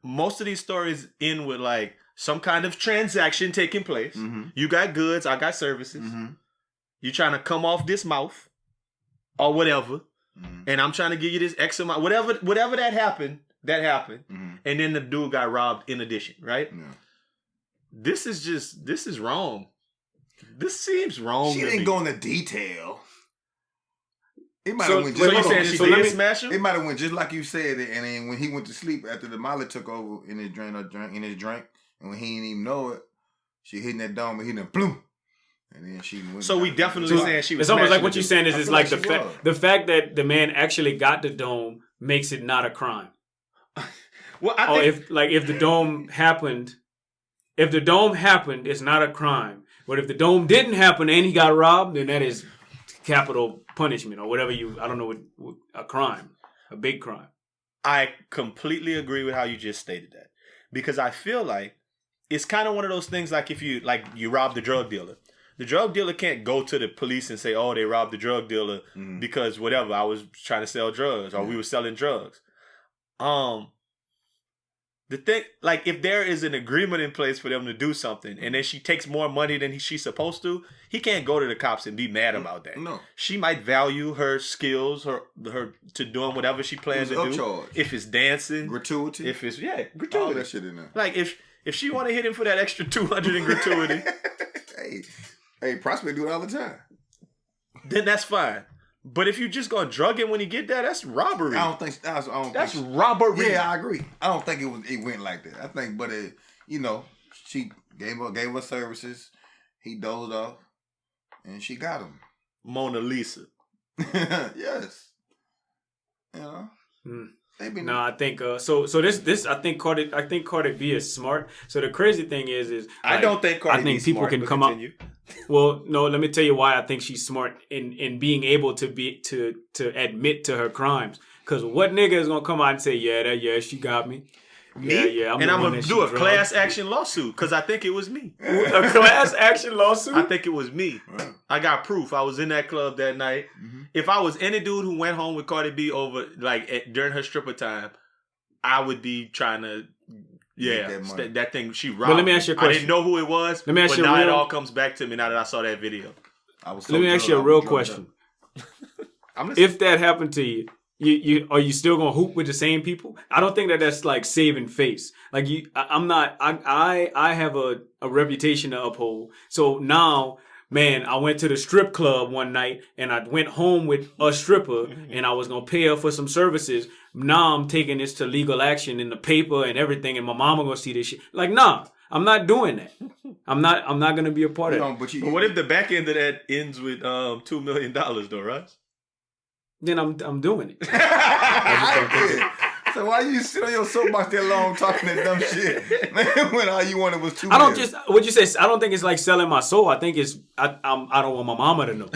most of these stories end with like some kind of transaction taking place. You got goods, I got services. You trying to come off this mouth or whatever. And I'm trying to give you this X amount. Whatever that happened. And then the dude got robbed in addition, right? Yeah. This is wrong. This seems wrong. She didn't go into detail. It might have went smash him? It might have went just like you said, and then when he went to sleep after the Molly took over in his drink, and when he didn't even know it, she hitting that dome and he done bloom. And then she went. So we definitely saying she was. It's almost like what you're saying is it's like the fact that the man actually got the dome makes it not a crime. Well, I think if the dome happened, it's not a crime. But if the dome didn't happen and he got robbed, then that is capital punishment or whatever I don't know what a crime, a big crime. I completely agree with how you just stated that because I feel like it's kind of one of those things like if you rob the drug dealer. The drug dealer can't go to the police and say, oh, they robbed the drug dealer because whatever, I was trying to sell drugs or we were selling drugs. The thing, like if there is an agreement in place for them to do something and then she takes more money than she's supposed to, he can't go to the cops and be mad about that. No. She might value her skills, her to doing whatever she plans to do. Charge. If it's dancing. Gratuity. If it's, gratuity. All that shit in there. Like if she want to hit him for that extra 200 in gratuity. Hey, prospect do it all the time. Then that's fine. But if you just gonna drug him when he get there, that's robbery. I don't think that's robbery. Yeah, I agree. I don't think it went like that. I think, but she gave her services. He dozed off, and she got him. Mona Lisa. Yes. I think so this I think Cardi B is smart. So the crazy thing is I don't think Cardi B is smart. I think people can come up. Well, no, let me tell you why I think she's smart in being able to admit to her crimes. Because what nigga is gonna come out and say, yeah, she got me? Me? Yeah. And I'm going to do a class action lawsuit because I think it was me. A class action lawsuit? I think it was me. I got proof. I was in that club that night. Mm-hmm. If I was any dude who went home with Cardi B over during her stripper time, I would be trying to that thing she robbed. But let me ask you a question. I didn't know who it was. Let me ask you now it all comes back to me now that I saw that video. Let me ask you a real question. If that happened to you, are you still gonna hoop with the same people? I don't think that's like saving face. Like I have a reputation to uphold. So now, man, I went to the strip club one night and I went home with a stripper and I was gonna pay her for some services. Now I'm taking this to legal action in the paper and everything, and my mama gonna see this shit. Like, nah, I'm not doing that. I'm not gonna be a part of it. But what if the back end of that ends with $2 million though, Russ? Then I'm doing it. So why you sit on your soapbox that long talking that dumb shit, man? When all you wanted was $2 million. I don't just what you say. I don't think it's like selling my soul. I think it's I don't want my mama to know.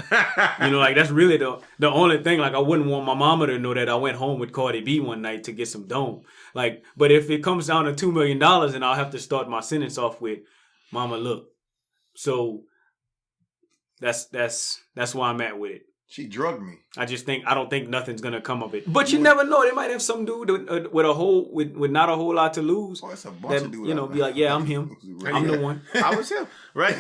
You know, like that's really the only thing. Like I wouldn't want my mama to know that I went home with Cardi B one night to get some dome. Like, but if it comes down to $2 million, then I'll have to start my sentence off with, "Mama, look." So that's where I'm at with it. She drugged me. I don't think nothing's gonna come of it. But you never know. They might have some dude with not a whole lot to lose. Oh, it's a bunch of dudes. You know, be like, yeah, I'm him. I'm the one. I was him, right?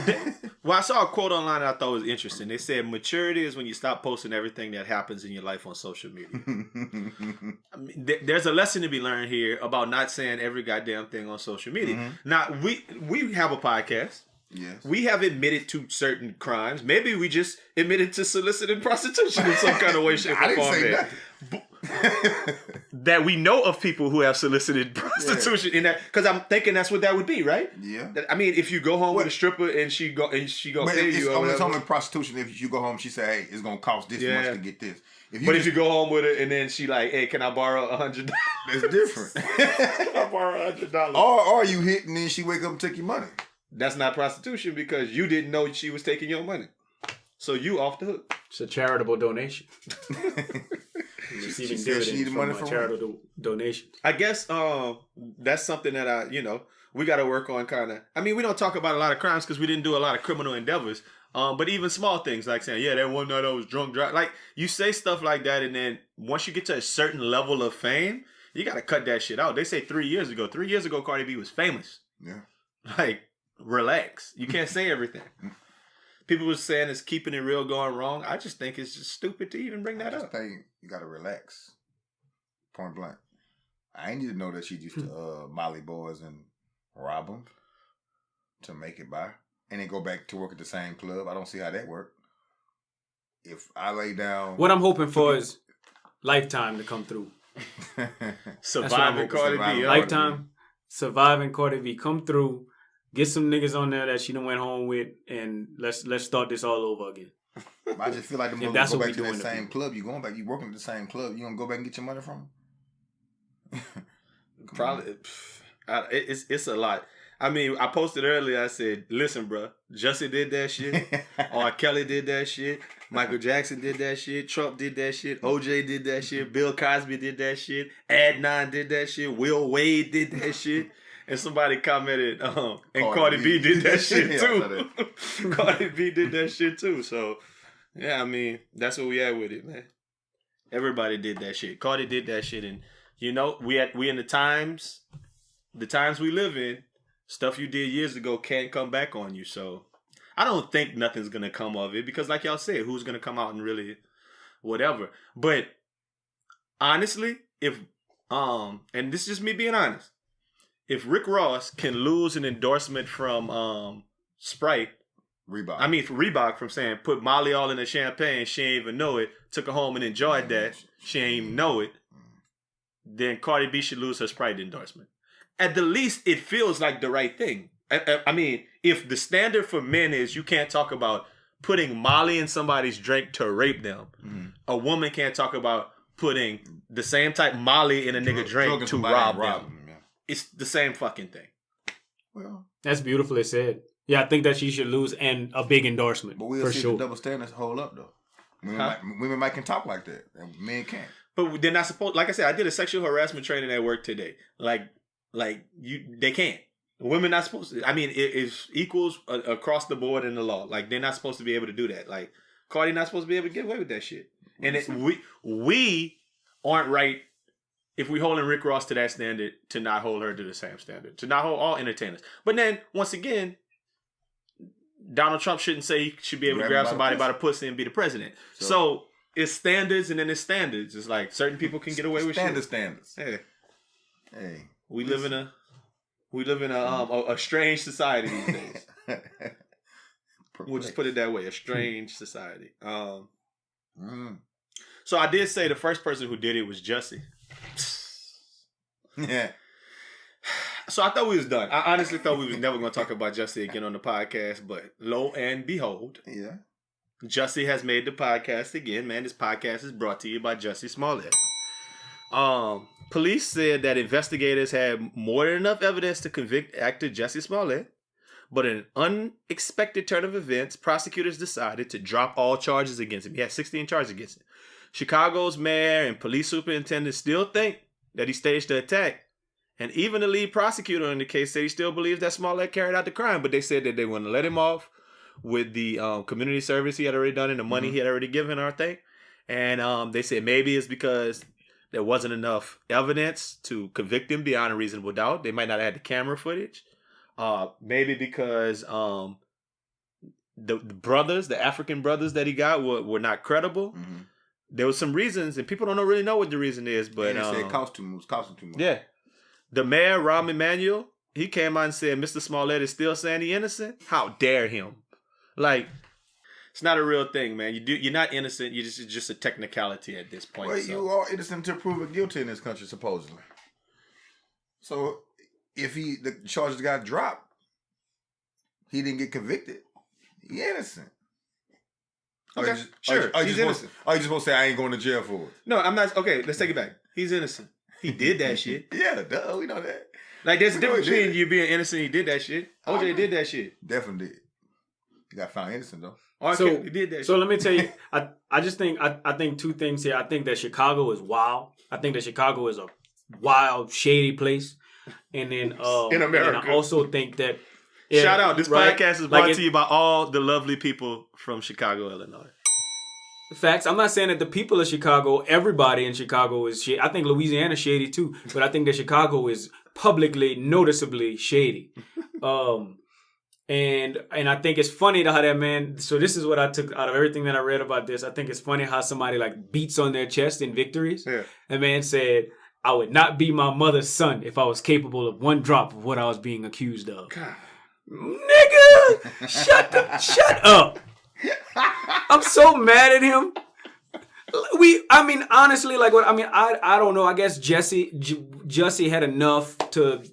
Well, I saw a quote online that I thought was interesting. They said maturity is when you stop posting everything that happens in your life on social media. I mean, there's a lesson to be learned here about not saying every goddamn thing on social media. Mm-hmm. Now we have a podcast. Yes. We have admitted to certain crimes. Maybe we just admitted to soliciting prostitution in some kind of way, shape, or form. That we know of people who have solicited prostitution in that, because I'm thinking that's what that would be, right? Yeah. I mean, if you go home with a stripper and she go pay you, it's only prostitution if you go home. She say, "Hey, it's gonna cost this much to get this." If you go home with her and then she like, "Hey, can I borrow $100?" It's different. Can I borrow $100? Or you hit and then she wake up and take your money. That's not prostitution because you didn't know she was taking your money. So you off the hook. It's a charitable donation. Receiving dividends from a charitable donation. I guess that's something that we got to work on kind of. I mean, we don't talk about a lot of crimes because we didn't do a lot of criminal endeavors. But even small things like saying, that one night I was drunk. Like you say stuff like that, and then once you get to a certain level of fame, you got to cut that shit out. They say 3 years ago, Cardi B was famous. Yeah. Like, relax. You can't say everything. People were saying it's keeping it real going wrong. I just think it's just stupid to even bring that up. I think you got to relax. Point blank. I ain't need to know that she used to molly boys and rob them to make it by. And then go back to work at the same club. I don't see how that worked. If I lay down... What I'm hoping for is Lifetime to come through. Surviving Cardi B. Lifetime, Surviving Cardi B. Come through. Get some niggas on there that she done went home with, and let's start this all over again. I just feel like the mother go back to that same club. You going back, you working at the same club. You gonna go back and get your money from them? Probably. It's a lot. I mean, I posted earlier. I said, "Listen, bro, Jussie did that shit. R. Kelly did that shit. Michael Jackson did that shit. Trump did that shit. OJ did that shit. Bill Cosby did that shit. Adnan did that shit. Will Wade did that shit." And somebody commented, and Cardi B did that shit too. Cardi B did that shit too. So, yeah, I mean, that's what we had with it, man. Everybody did that shit. Cardi did that shit, and we in the times we live in. Stuff you did years ago can't come back on you. So, I don't think nothing's gonna come of it because, like y'all said, who's gonna come out and really whatever? But honestly, if and this is just me being honest. If Rick Ross can lose an endorsement from Sprite, Reebok from saying put Molly all in the champagne, she ain't even know it, took her home and enjoyed that, she ain't even know it, then Cardi B should lose her Sprite endorsement. At the least, it feels like the right thing. I mean, if the standard for men is you can't talk about putting Molly in somebody's drink to rape them, a woman can't talk about putting the same type Molly in a nigga drink to rob them. It's the same fucking thing. Well, that's beautifully said. Yeah, I think that she should lose and a big endorsement. But we'll see if the double standards hold up though. Women might can talk like that, and men can't. But they're not supposed. Like I said, I did a sexual harassment training at work today. Like Like they can't. Women not supposed to. I mean, it equals across the board in the law. Like they're not supposed to be able to do that. Like Cardi not supposed to be able to get away with that shit. And we aren't right if we holding Rick Ross to that standard to not hold her to the same standard, to not hold all entertainers. But then once again, Donald Trump shouldn't say he should be able to grab somebody by the pussy and be the president. So it's standards and then it's standards. It's like certain people can get away with shit. Standards. Hey. We listen. live in a strange society these days. We'll just put it that way, a strange society. So I did say the first person who did it was Jussie. Yeah. So I thought we was done. I honestly thought we was never going to talk about Jussie again on the podcast, but lo and behold, yeah, Jussie has made the podcast again. Man, this podcast is brought to you by Jussie Smollett. Police said that investigators had more than enough evidence to convict actor Jussie Smollett, but in an unexpected turn of events, prosecutors decided to drop all charges against him. He had 16 charges against him. Chicago's mayor and police superintendent still think that he staged the attack. And even the lead prosecutor in the case said he still believes that Smollett carried out the crime, but they said that they want to let him off with the community service he had already done and the money he had already given, I think. And they said maybe it's because there wasn't enough evidence to convict him beyond a reasonable doubt. They might not have had the camera footage. Maybe because the brothers, the African brothers that he got were not credible. Mm-hmm. There was some reasons, and people don't really know what the reason is. But they said it cost too much. Yeah. The mayor, Rahm Emanuel, he came out and said Mr. Smollett is still saying he's innocent. How dare him? Like, it's not a real thing, man. You're not innocent. It's just a technicality at this point. Well, you are innocent to prove it guilty in this country, supposedly. So, if the charges got dropped, he didn't get convicted. He innocent. Okay, sure. He's innocent. You just want to say I ain't going to jail for it? No, I'm not. Okay, let's take it back. He's innocent. He did that shit. Yeah, duh, we know that. Like, there's a difference between you being innocent and he did that shit. OJ did that shit. Definitely did. He got found innocent, though. Okay, he did that shit. So let me tell you, I just think, I think two things here. I think that Chicago is wild. I think that Chicago is a wild, shady place. And then in America. And I also think that... Shout out. This podcast is brought to you by all the lovely people from Chicago, Illinois. Facts. I'm not saying that the people of Chicago, everybody in Chicago is shady. I think Louisiana's shady too, but I think that Chicago is publicly, noticeably shady. And I think it's funny how that man. So this is what I took out of everything that I read about this. I think it's funny how somebody like beats on their chest in victories. Yeah. The man said, "I would not be my mother's son if I was capable of one drop of what I was being accused of." God. Nigga, shut up. I'm so mad at him. Honestly, I don't know. I guess Jussie had enough to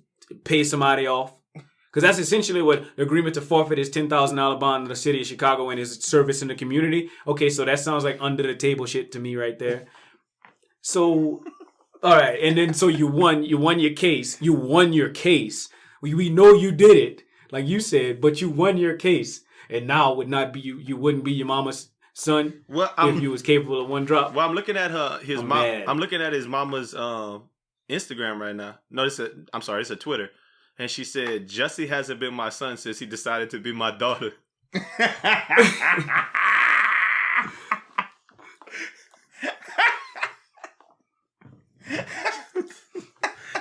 pay somebody off. Because that's essentially what the agreement to forfeit his $10,000 bond to the city of Chicago and his service in the community. Okay, so that sounds like under the table shit to me right there. So, all right. And then, so you won your case. You won your case. We know you did it, like you said, but you won your case. And now would not be you wouldn't be your mama's son if you was capable of one drop. Well, I'm looking at his mom. I'm looking at his mama's Instagram right now. No, it's a Twitter. And she said, Jussie hasn't been my son since he decided to be my daughter.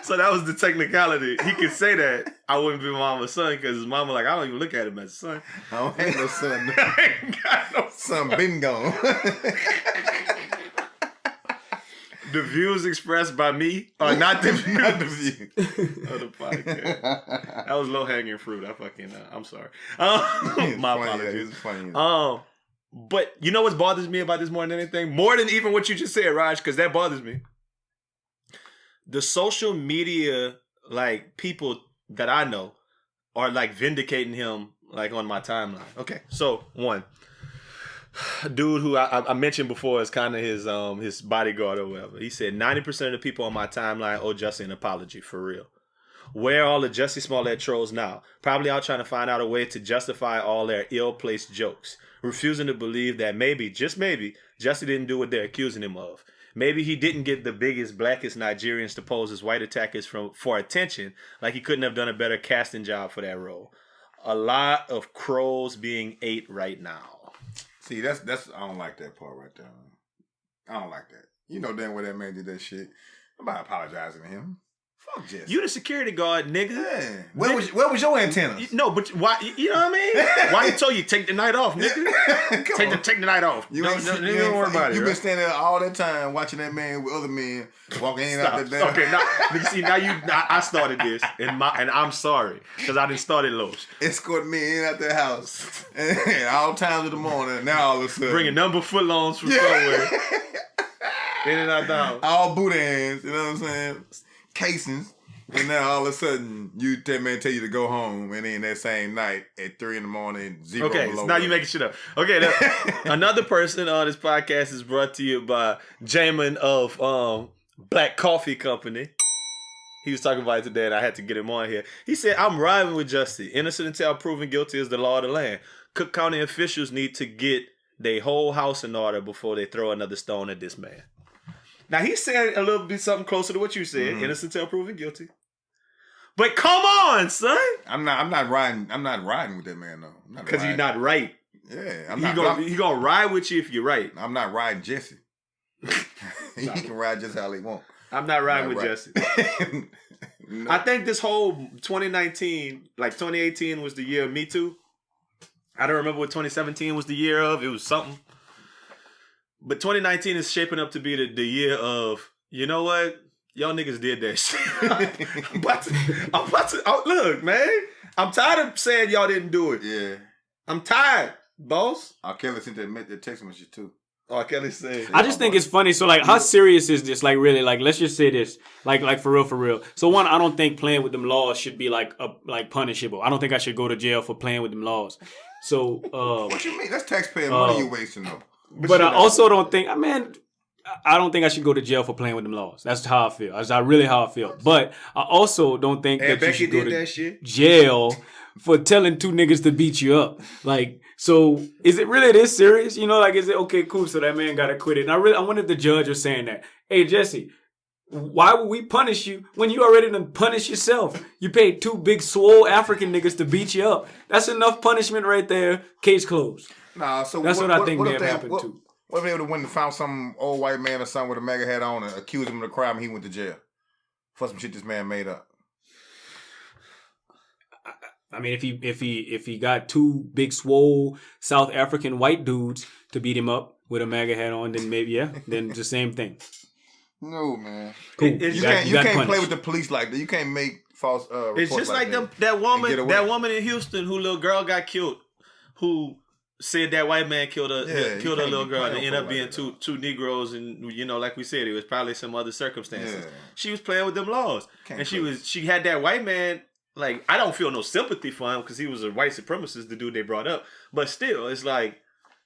So that was the technicality. He could say that I wouldn't be my mama's son because his mama I don't even look at him as a son. I don't have no son. I ain't got no son. Bingo. The views expressed by me are not the views of the podcast. That was low hanging fruit. I'm sorry. My apologies. It's funny. But you know what bothers me about this more than anything? More than even what you just said, Raj, because that bothers me. The social media, people that I know are, vindicating him, on my timeline. Okay, so, one. Dude who I mentioned before is kind of his bodyguard or whatever. He said 90% of the people on my timeline owe Jussie an apology, for real. Where are all the Jussie Smollett trolls now? Probably out trying to find out a way to justify all their ill-placed jokes. Refusing to believe that maybe, just maybe, Jussie didn't do what they're accusing him of. Maybe he didn't get the biggest, blackest Nigerians to pose as white attackers for attention. Like he couldn't have done a better casting job for that role. A lot of crows being ate right now. See, that's I don't like that part right there. I don't like that. You know damn well that man did that shit. I'm about apologizing to him. Fuck Jesse. You the security guard, nigga. Yeah. Where was your antennas? No, but why? You know what I mean? Why you told you take the night off, nigga? take the night off. You don't worry about it. You've been standing there all that time watching that man with other men walking in and out the damn. Okay, now I started this, and I'm sorry because I didn't start it, Los. Escort me in and out the house, and all times of the morning. Now all of a sudden, bringing number footlongs from somewhere. In and out the house. All Boudins, you know what I'm saying? Casings. And now all of a sudden, that man tell you to go home, and then that same night at 3 a.m, 0 okay, below. So now you making shit up. Okay, another person on this podcast is brought to you by Jamin of Black Coffee Company. He was talking about it today, and I had to get him on here. He said, "I'm riding with Jussie. Innocent until proven guilty is the law of the land. Cook County officials need to get their whole house in order before they throw another stone at this man." Now he said a little bit something closer to what you said. Mm-hmm. Innocent until proven guilty. But come on, son. I'm not riding with that man though. Because you're not right. Yeah, He gonna ride with you if you're right. I'm not riding Jesse. He can ride just how he want. I'm not riding with Jesse. No. I think this whole 2019, like 2018 was the year of Me Too. I don't remember what 2017 was the year of. It was something. But 2019 is shaping up to be the year of, you know what? Y'all niggas did that shit. I'm about to look, man. I'm tired of saying y'all didn't do it. Yeah. I'm tired, boss. R. Kelly sent that text message too. R. Kelly said. I just think it's funny. So like, how serious is this? Like really, like let's just say this. Like for real. So one, I don't think playing with them laws should be like punishable. I don't think I should go to jail for playing with them laws. So what you mean? That's taxpayer money you wasting though. But I also don't think, I don't think I should go to jail for playing with them laws. That's how I feel. That's really how I feel. But I also don't think that you should go to jail for telling two niggas to beat you up. Like, so is it really this serious? You know, like, is it okay, cool, so that man got acquitted? And I wonder if the judge was saying that. Hey, Jesse, why would we punish you when you already done punished yourself? You paid two big swole African niggas to beat you up. That's enough punishment right there. Case closed. Nah, so that's what I think may have happened too. What if they would have went and found some old white man or something with a MAGA hat on and accused him of the crime and he went to jail for some shit this man made up? I mean, if he got two big swole South African white dudes to beat him up with a MAGA hat on, then maybe then it's the same thing. No, man. Cool. You can't play with the police like that. You can't make false reports. It's just like that. that woman in Houston who little girl got killed, who said that white man killed a little girl and it ended up being two Negroes, and you know, like we said, it was probably some other circumstances. Yeah. She was playing with them laws, and she had that white man. Like, I don't feel no sympathy for him because he was a white supremacist, the dude they brought up. But still, it's like,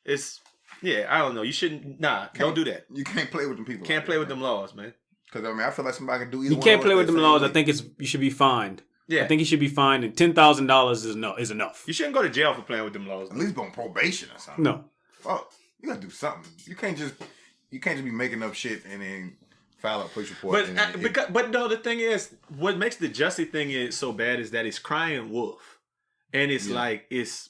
I don't know. You shouldn't. Don't do that. You can't play with them people. Can't play with them laws, man. Because I feel like somebody can do either. You can't play with them laws. I think you should be fined. Yeah, I think he should be fined, and $10,000 is enough. You shouldn't go to jail for playing with them laws. At least on probation or something. No. Oh, you gotta do something. You can't just be making up shit and then file a police report. But no, the thing is, what makes the Jussie thing is so bad is that it's crying wolf, and it's like it's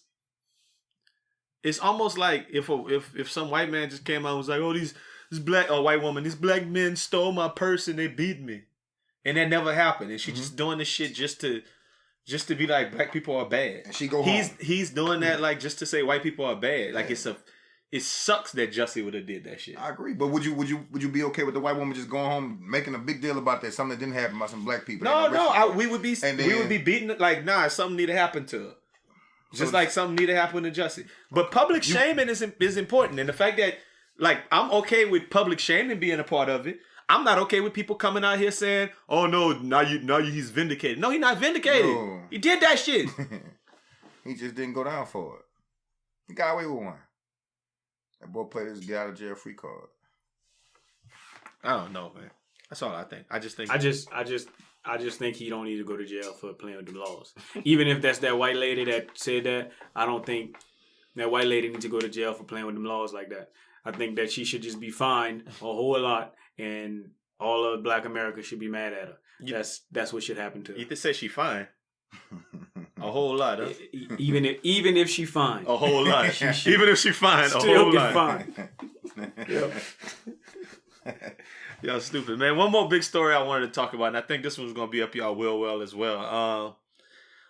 almost like if some white man just came out and was like, oh, this black or white woman, these black men stole my purse and they beat me. And that never happened. And she's just doing this shit just to be like, black people are bad. And she go home. He's doing that like just to say white people are bad. Like it sucks that Jussie would have did that shit. I agree. But would you be okay with the white woman just going home making a big deal about that, something that didn't happen about some black people? We would be beating like, something need to happen to her. Just like something need to happen to Jussie. But public shaming is important. And the fact that, like, I'm okay with public shaming being a part of it. I'm not okay with people coming out here saying, "Oh no, now he's vindicated." No, he's not vindicated. No. He did that shit. He just didn't go down for it. He got away with one. That boy played his get out of jail free card. I don't know, man. That's all I think. I just think he don't need to go to jail for playing with the laws. Even if that's that white lady that said that, I don't think that white lady needs to go to jail for playing with them laws like that. I think that she should just be fined a whole lot and all of Black America should be mad at her. That's what should happen to her. Ethan said she fine. A whole lot, huh? Even if she fine. A whole lot. Even if she fine, a Still whole get lot. fine. Y'all stupid, man. One more big story I wanted to talk about, and I think this one's gonna be up y'all well as well.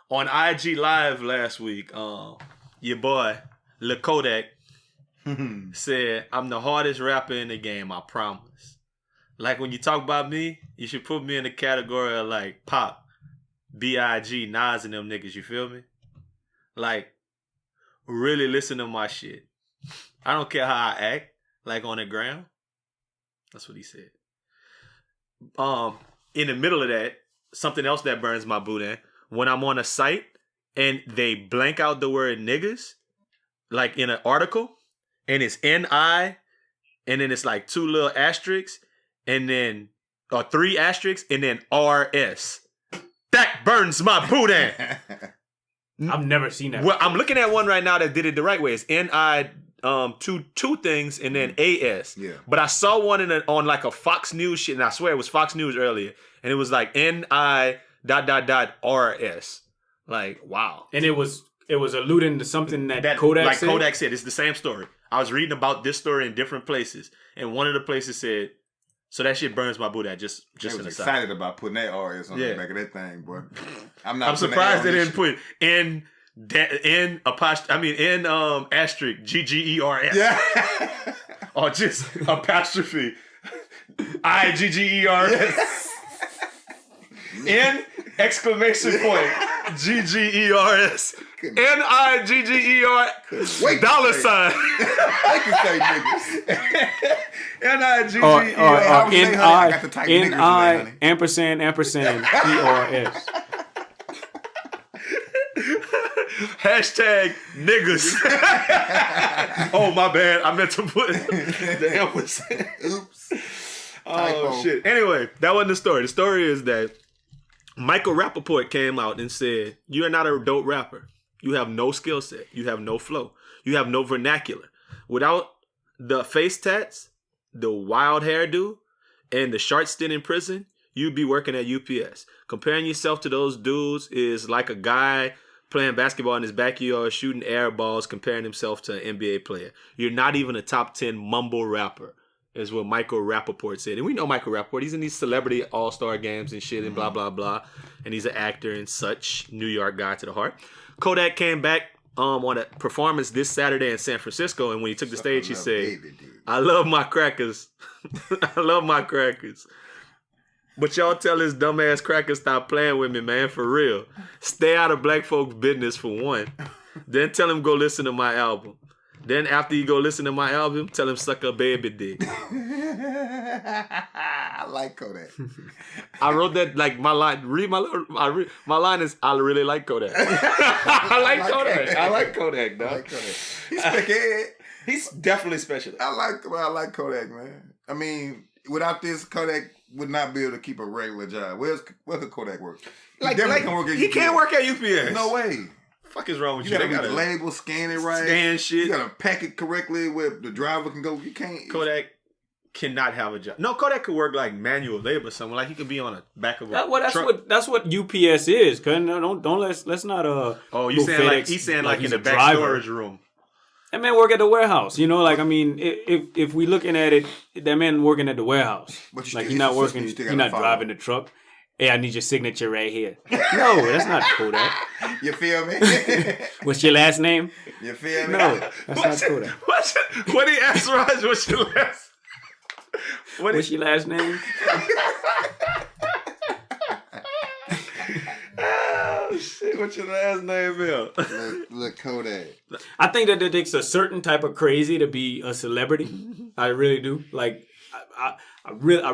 On IG Live last week, your boy Lil Kodak said, "I'm the hardest rapper in the game, I promise." Like, when you talk about me, you should put me in the category of like Pop, B.I.G., Nas and them niggas, you feel me? Like, really listen to my shit. I don't care how I act, like on the ground. That's what he said. In the middle of that, something else that burns my boudin, when I'm on a site and they blank out the word niggas, like in an article, and it's N-I, and then it's like 2 little asterisks, and then, or 3 asterisks, and then R-S. That burns my boudin. I've never seen that. Well, I'm looking at one right now that did it the right way. It's N-I, two things, and then A-S. Yeah. But I saw one on like a Fox News shit, and I swear it was Fox News earlier, and it was like N-I ... R-S. Like, wow. And it was alluding to something that Kodak like said? Kodak said. It's the same story. I was reading about this story in different places, and one of the places said, so that shit burns my boot at just I an was aside. excited about putting that RS on the back of that thing, boy. I'm surprised they didn't put N asterisk G-G-E-R-S. Yeah. Or just apostrophe I-G-G-E-R-S. N exclamation point G-G-E-R-S. N-I-G-G-E-R dollar sign. I can say niggas. N-I-G-G-E-R. N-I ampersand E-R-S. Hashtag niggas. Oh, my bad. I meant to put the ampersand. Oops. Oh, Typo. shit. Anyway, that wasn't the story. The story is that Michael Rappaport came out and said, "You are not a dope rapper. You have no skill set. You have no flow. You have no vernacular. Without the face tats, the wild hairdo, and the short stint in prison, you'd be working at UPS. Comparing yourself to those dudes is like a guy playing basketball in his backyard, shooting air balls, comparing himself to an NBA player. You're not even a top 10 mumble rapper," is what Michael Rappaport said. And we know Michael Rappaport. He's in these celebrity all-star games and shit and blah, blah, blah. And he's an actor and such. New York guy to the heart. Kodak came back on a performance this Saturday in San Francisco. And when he took the stage, he said, "I love my crackers. I love my crackers. But y'all tell this dumbass cracker stop playing with me, man, for real. Stay out of black folks' business for one. Then tell him go listen to my album. Then after you go listen to my album, tell him suck a baby dick." I like Kodak. I wrote that like my line. My line is, "I really like Kodak." I like Kodak. I like Kodak, dog. I like Kodak. He's spickhead. He's definitely special. I like Kodak, man. I mean, without this, Kodak would not be able to keep a regular job. Where could Kodak work? He Can't work at UPS. No way. Fuck is wrong with You you? gotta read the label, scan it right, scan shit. You gotta pack it correctly where the driver can go. You can't. Kodak cannot have a job. No, Kodak could work like manual labor somewhere. Like he could be on the back of a truck. That's what UPS is. Cause let's not Oh, you saying FedEx, like he's saying like in the back driver. storage room. That man work at the warehouse. You know, like I mean, if we looking at it, that man working at the warehouse. But like he's not working. He's not driving the truck. Hey, I need your signature right here. No, that's not Kodak. You feel me? What's your last name? You feel me? No, that's not Kodak. What he asked Raj, what's your last? What's your last name? Oh shit! What's your last name, Bill? Look, Kodak. I think that it takes a certain type of crazy to be a celebrity. I really do. Like, I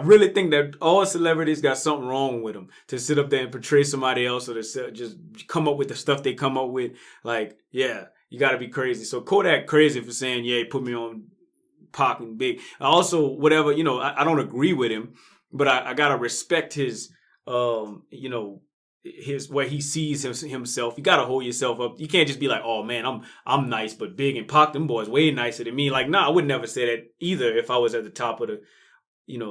really think that all celebrities got something wrong with them to sit up there and portray somebody else or to just come up with the stuff they come up with. Like, yeah, you got to be crazy. So Kodak crazy for saying, yeah, put me on Pac and Big. Also, whatever, you know, I don't agree with him, but I got to respect his, you know, his where he sees himself. You got to hold yourself up. You can't just be like, oh man, I'm nice, but Big and Pac, them boys way nicer than me. Like, nah, I would never say that either if I was at the top of the,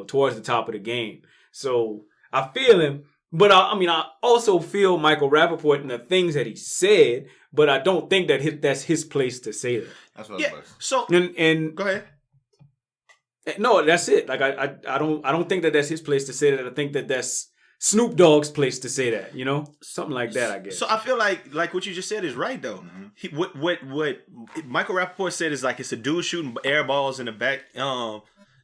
towards the top of the game. So I feel him, but I also feel Michael Rappaport and the things that he said, but I don't think that that's his place to say that. That's what I was. So and go ahead. No, that's it. Like I don't think that that's his place to say that. I think that that's Snoop Dogg's place to say that. Something like that. I guess. So I feel like what you just said is right though. Mm-hmm. What Michael Rappaport said is like it's a dude shooting air balls in the back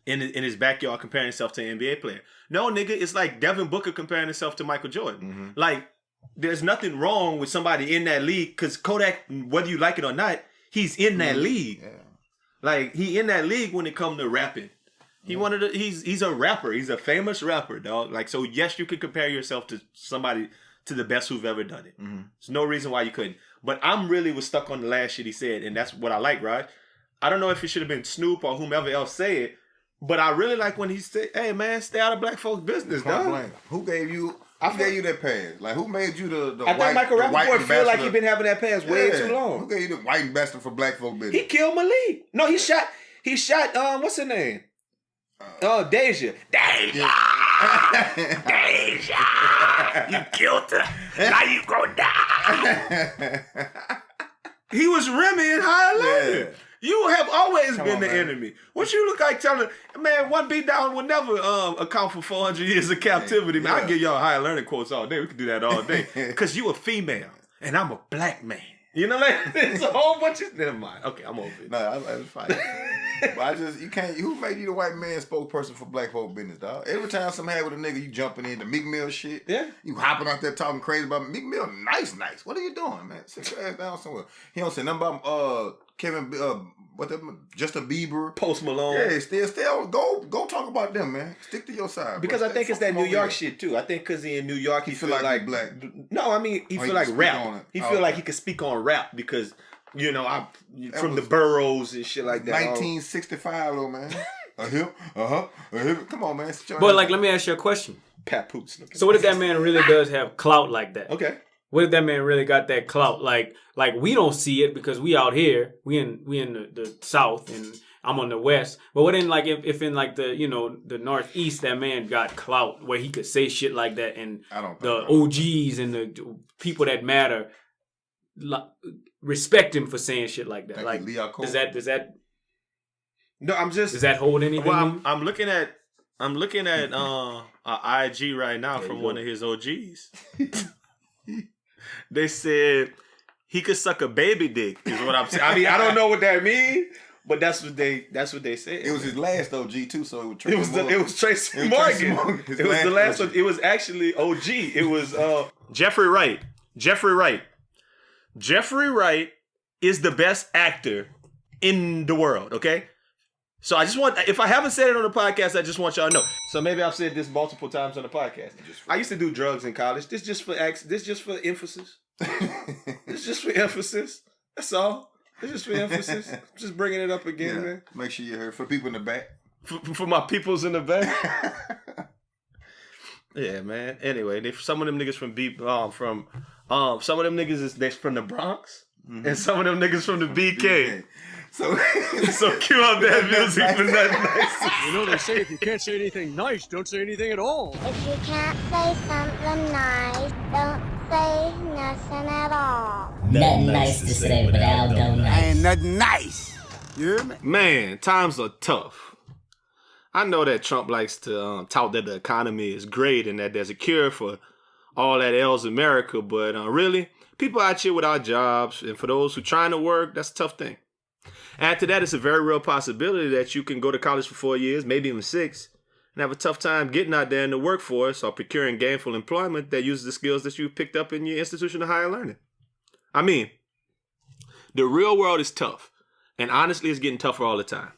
in his backyard comparing himself to an NBA player. No, nigga, it's like Devin Booker comparing himself to Michael Jordan. Mm-hmm. Like there's nothing wrong with somebody in that league because Kodak, whether you like it or not, he's in that league. Yeah. Like he in that league when it comes to rapping. He's a rapper. He's a famous rapper, dog. Like so, yes, you could compare yourself to somebody to the best who've ever done it. Mm-hmm. There's no reason why you couldn't. But I'm really was stuck on the last shit he said, and that's what I like, right? I don't know if it should have been Snoop or whomever else say it, but I really like when he said, "Hey man, stay out of black folks' business, dog." Who gave you? Who gave you that pass? Like who made you the I white? think Michael the white Rappaport feel like ambassador? he been having that pass way Yeah. too long. Who gave you the white ambassador for black folk business? He killed Malik. No, he shot. What's her name? Deja. Deja. You killed her. Now you gonna die. He was Remy in High Atlanta. Yeah. You have always Come been on, the man. enemy. What you look like telling, man, one beat down will never account for 400 years of captivity. Man, I Yeah. give y'all higher learning quotes all day. We can do that all day. Because you a female and I'm a black man. You know, like, it's a whole bunch of, never mind. Okay, I'm over it. No, that's fine. But you can't. Who made you the white man spokesperson for black folk business, dog? Every time something had with a nigga, you jumping into Meek Mill shit. Yeah. You hopping out there talking crazy about Meek Mill. Nice. What are you doing, man? Sit your ass down somewhere. He don't say nothing about Kevin. Justin Bieber. Post Malone. Yeah, still go talk about them, man. Stick to your side. Because bro. I think it's Stay that New over York here. shit too. I think because he in New York, he Feel feel like like black. No, I mean he Oh, feel he like can speak on rap. it. He Oh, feel like okay. he could speak on rap because from the was- boroughs and shit like that. 1965 though, man. A hip. Come on, man. Sit your But ass like, down. let me ask you a question. Papoose. So what if that man really does have clout like that? Okay. What if that man really got that clout? Like we don't see it because we out here. We in the South and I'm on the West. But what in like if in like the the Northeast that man got clout where he could say shit like that and I don't the think so. OGs and the people that matter respect him for saying shit like that. Think Like Leo Cole? does that No, I'm just. does that hold anything? Well, I'm looking at IG right now There from you go. one of his OGs. They said he could suck a baby dick. Is what I'm saying. I mean, I don't know what that means, but that's what they said. It was his last OG too, so it It was Tracy It was Morgan. Tracy Morgan. His It was the last last one. It was actually OG. It was Jeffrey Wright. Jeffrey Wright is the best actor in the world. Okay. So I just want, if I haven't said it on the podcast, I just want y'all to know. So maybe I've said this multiple times on the podcast. I used to do drugs in college. This just for emphasis. It's just for emphasis. That's all. It's just for emphasis. Just bringing it up again, man. Make sure you heard for people in the back. For my peoples in the back. Yeah, man. Anyway, some of them niggas some of them niggas is from the Bronx, and some of them niggas from the BK. So Cue up that music for Nothin NICE. You know they say if you can't say anything nice, don't say anything at all. If you can't say something nice, don't say nothing at all. Nothing nice to say, but Aldo NICE. Ain't nothing nice. You hear me? Man, times are tough. I know that Trump likes to tout that the economy is great and that there's a cure for all that ails America, but really, people out here without jobs, and for those who trying to work, that's a tough thing. Add to that, it's a very real possibility that you can go to college for 4 years, maybe even 6, and have a tough time getting out there in the workforce or procuring gainful employment that uses the skills that you picked up in your institution of higher learning. I mean, the real world is tough, and honestly, it's getting tougher all the time.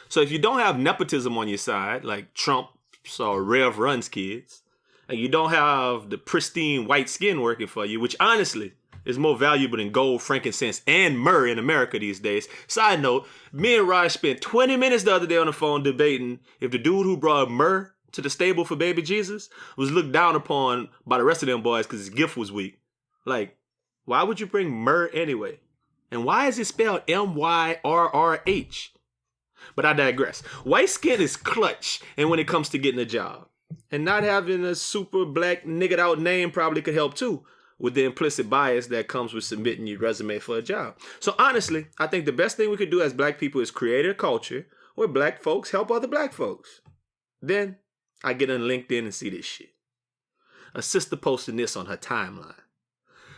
So if you don't have nepotism on your side, like Trump's or Rev Run's kids, and you don't have the pristine white skin working for you, which honestly is more valuable than gold, frankincense, and myrrh in America these days. Side note, me and Raj spent 20 minutes the other day on the phone debating if the dude who brought myrrh to the stable for baby Jesus was looked down upon by the rest of them boys because his gift was weak. Like, why would you bring myrrh anyway? And why is it spelled M-Y-R-R-H? But I digress. White skin is clutch, and when it comes to getting a job, and not having a super black niggered out name probably could help too, with the implicit bias that comes with submitting your resume for a job. So honestly, I think the best thing we could do as black people is create a culture where black folks help other black folks. Then I get on LinkedIn and see this shit. A sister posted this on her timeline.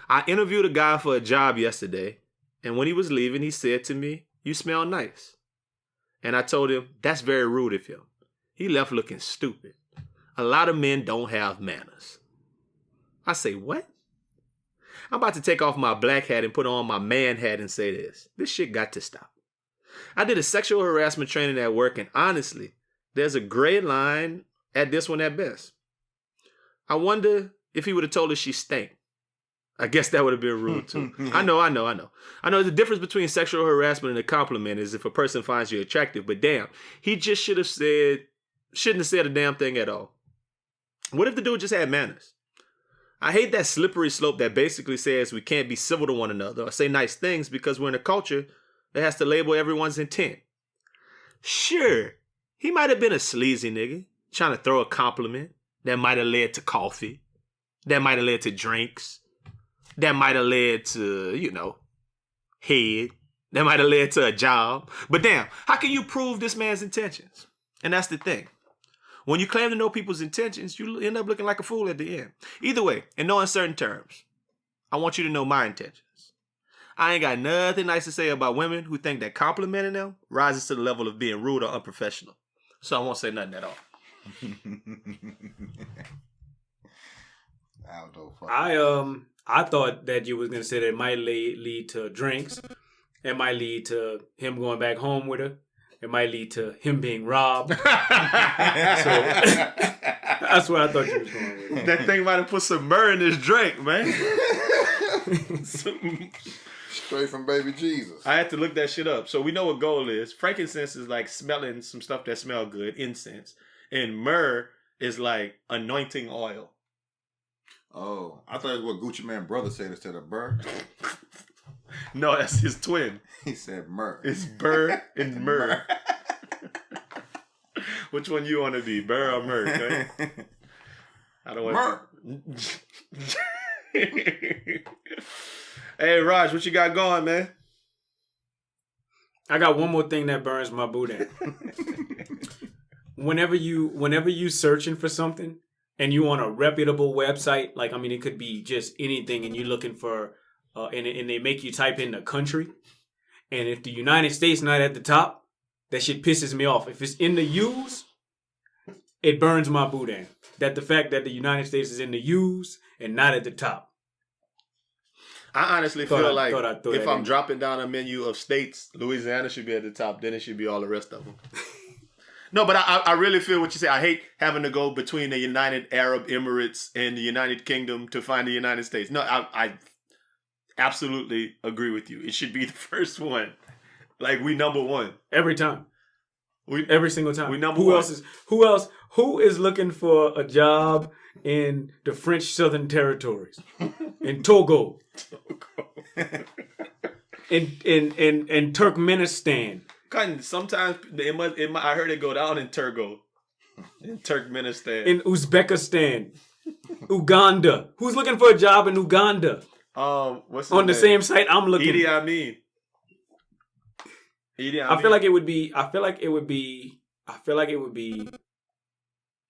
I interviewed a guy for a job yesterday, and when he was leaving, he said to me, "You smell nice." And I told him, that's very rude of him. He left looking stupid. A lot of men don't have manners. I say, what? I'm about to take off my black hat and put on my man hat and say this. This shit got to stop. I did a sexual harassment training at work, and honestly, there's a gray line at this one at best. I wonder if he would have told her she stank. I guess that would have been rude too. I know. The difference between sexual harassment and a compliment is if a person finds you attractive, but damn, he just shouldn't have said a damn thing at all. What if the dude just had manners? I hate that slippery slope that basically says we can't be civil to one another or say nice things because we're in a culture that has to label everyone's intent. Sure, he might have been a sleazy nigga trying to throw a compliment that might have led to coffee, that might have led to drinks, that might have led to, head. That might have led to a job. But damn, how can you prove this man's intentions? And that's the thing. When you claim to know people's intentions, you end up looking like a fool at the end. Either way, in no uncertain terms, I want you to know my intentions. I ain't got nothing nice to say about women who think that complimenting them rises to the level of being rude or unprofessional. So I won't say nothing at all. Aldo, I thought that you was gonna say that it might lead to drinks. It might lead to him going back home with her. It might lead to him being robbed. So that's where I thought you was going with. That thing might have put some myrrh in his drink, man. Straight from baby Jesus. I had to look that shit up. So we know what gold is. Frankincense is like smelling some stuff that smell good, incense. And myrrh is like anointing oil. Oh, I thought it was what Gucci Mane brother said instead of Burr. No, that's his twin. He said Myrrh. It's Burr and Myrrh. Which one you want to be, Burr or Myrrh? Okay? I don't want to. Hey, Raj, what you got going, man? I got one more thing that burns my boudin. Whenever you searching for something and you on a reputable website, it could be just anything, and you're looking for, and they make you type in the country, and if the United States not at the top, that shit pisses me off. If it's in the U's, it burns my boudin. That the fact that the United States is in the U's and not at the top. I honestly feel like if I'm dropping down a menu of states, Louisiana should be at the top. Then it should be all the rest of them. No, but I really feel what you say. I hate having to go between the United Arab Emirates and the United Kingdom to find the United States. No, I absolutely agree with you. It should be the first one. Like, we number one. Every time. Every single time. We number one. Who is looking for a job in the French Southern Territories? In Togo. in Turkmenistan. Sometimes I heard it go down in Turgo. In Turkmenistan. In Uzbekistan. Uganda. Who's looking for a job in Uganda? What's on the same site I'm looking. Idi Amin. I feel like it would be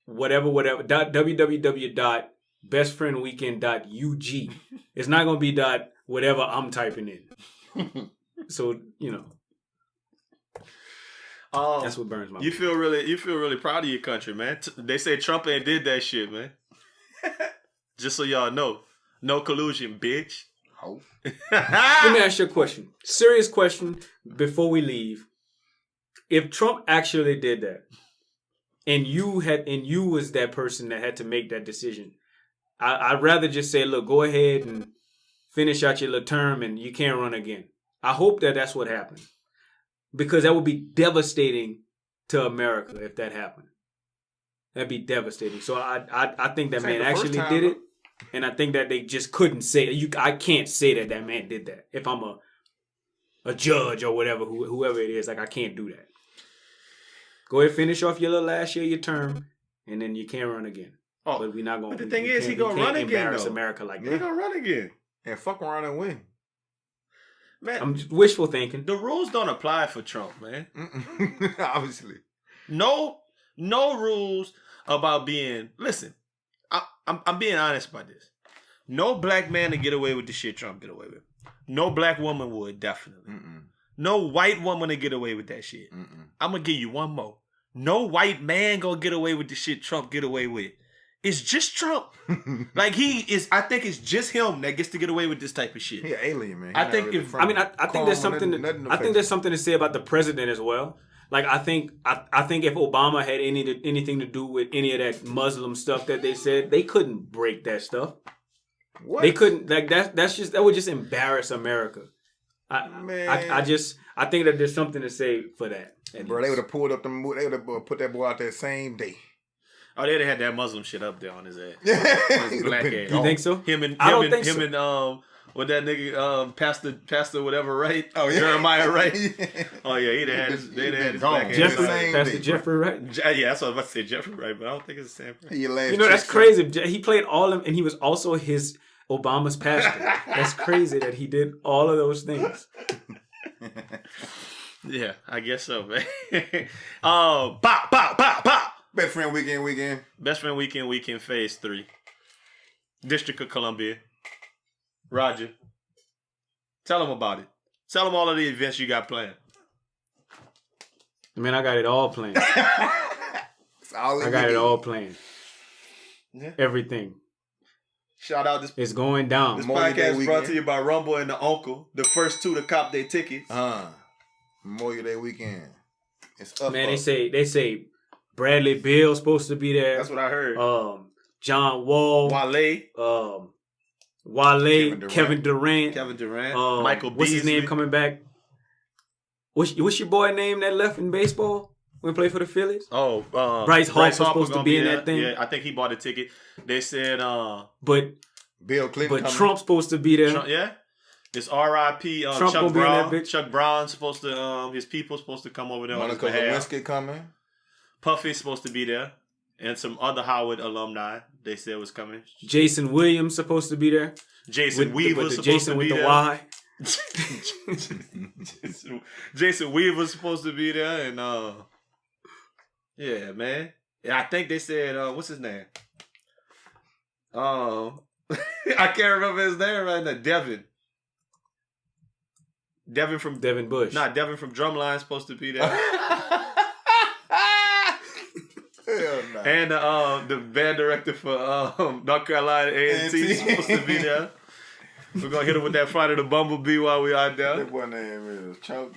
whatever www.bestfriendweekend.ug. It's not gonna be whatever I'm typing in. So, that's what burns my You feel really proud of your country, man. They say Trump ain't did that shit, man. Just so y'all know. No collusion, bitch. Oh. Let me ask you a question. Serious question before we leave. If Trump actually did that, and you was that person that had to make that decision, I'd rather just say, look, go ahead and finish out your little term and you can't run again. I hope that that's what happened. Because that would be devastating to America if that happened. That'd be devastating. So I think that man actually did it. And I think that they just couldn't say I can't say that man did that. If I'm a judge or whatever, whoever it is, I can't do that. Go ahead, finish off your little last year of your term, and then you can't run again. Oh, but we're not going. But the thing is, he gonna run again. Embarrass though. America like that. He gonna run again. And fuck around and win. Man, I'm just wishful thinking. The rules don't apply for Trump, man. Obviously. No rules about being. Listen, I'm being honest about this. No black man to get away with the shit Trump get away with. No black woman would, definitely. No white woman to get away with that shit. I'm gonna give you one more. No white man gonna get away with the shit Trump get away with. It's just Trump. Like he is. I think it's just him that gets to get away with this type of shit. He an alien, man. I think really if I think there's something. I think there's something to say about the president as well. Like I think if Obama had anything to do with any of that Muslim stuff that they said, they couldn't break that stuff. What? They couldn't. Like that would just embarrass America. I think that there's something to say for that. Bro, they would have pulled up the. They would have put that boy out there same day. Oh, they'd have had that Muslim shit up there on his ass. His black ass. You think so? I don't think so. What that nigga, Pastor whatever, right? Oh, yeah. Jeremiah, right? Oh, yeah, they'd have had his black ass. Pastor Jeffrey, right? Yeah, that's what I was about to say, Jeffrey, right? But I don't think it's the same person. You know, that's crazy. He played all of them, and he was also Obama's pastor. That's crazy that he did all of those things. Yeah, I guess so, man. Bop. Best Friend Weekend. Best Friend Weekend, Phase 3. District of Columbia. Roger. Tell them about it. Tell them all of the events you got planned. Man, I got it all planned. I got it all planned. Yeah. Everything. Shout out this. It's going down. This podcast is brought to you by Rumble and the Uncle. The first two to cop their tickets. Memorial Day weekend. It's up. Man, they say Bradley Bill's supposed to be there. That's what I heard. John Wall. Wale. Kevin Durant. Michael Beasley. What's his name coming back? What's your boy name that left in baseball when he played for the Phillies? Oh, Bryce Harper was supposed to be in that thing. Yeah, I think he bought a ticket. They said, but Bill Clinton. But Trump's supposed to be there. Trump, yeah. It's R.I.P. Chuck Brown. Chuck Brown's supposed to. His people supposed to come over there. Monica Lewinsky coming. Puffy's supposed to be there, and some other Howard alumni. They said was coming. Jason Williams supposed to be there. Jason Weaver's supposed to be there. Jason Weaver's supposed to be there, and yeah, man. I think they said what's his name? I can't remember his name right now. Devin from Devin Bush. Nah, Devin from Drumline supposed to be there. Hell no. And the band director for North Carolina A&T supposed to be there. We're gonna hit him with that Friday the Bumblebee while we out there. That boy name is Charlie.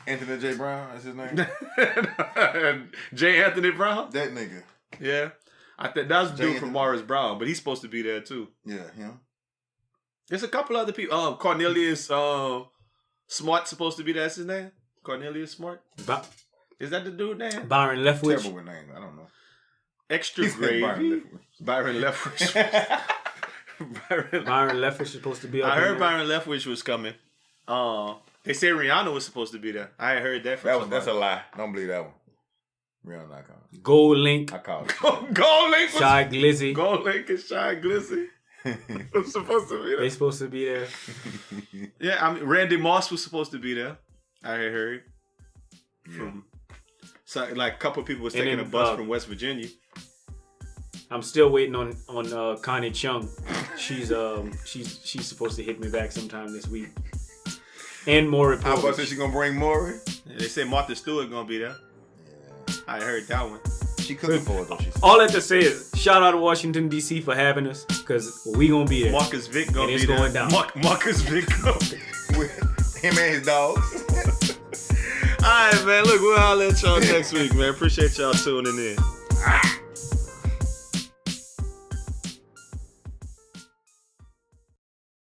Anthony J. Brown, that's his name. J. Anthony Brown? That nigga. Yeah. I think that's the dude from Morris Brown, but he's supposed to be there too. Yeah, him. There's a couple other people. Cornelius Smart supposed to be there. That's his name? Cornelius Smart? Is that the dude name? Byron Leftwich. Terrible name. I don't know. Extra Gravy. Byron Leftwich. Byron Leftwich is supposed to be up I heard there. Byron Leftwich was coming. They said Rihanna was supposed to be there. I heard that from somebody. That's a lie. Don't believe that one. Rihanna not coming. Gold Link. I called it. Gold Link. Shy Glizzy. Gold Link and Shy Glizzy. was supposed to be there. They supposed to be there. Yeah, I mean, Randy Moss was supposed to be there. I heard. So, like a couple of people was taking a bus from West Virginia. I'm still waiting on Connie Chung. She's supposed to hit me back sometime this week. And Maury Povich. How about she gonna bring Maury? Yeah, they say Martha Stewart gonna be there. Yeah, I heard that one. She cooking for it though. All I have to say is shout out to Washington D.C. for having us, because we gonna be there. Marcus Vick gonna be there. It's going down. Marcus Vick gonna be with him and his dogs. All right, man. Look, we'll holler at y'all next week, man. Appreciate y'all tuning in.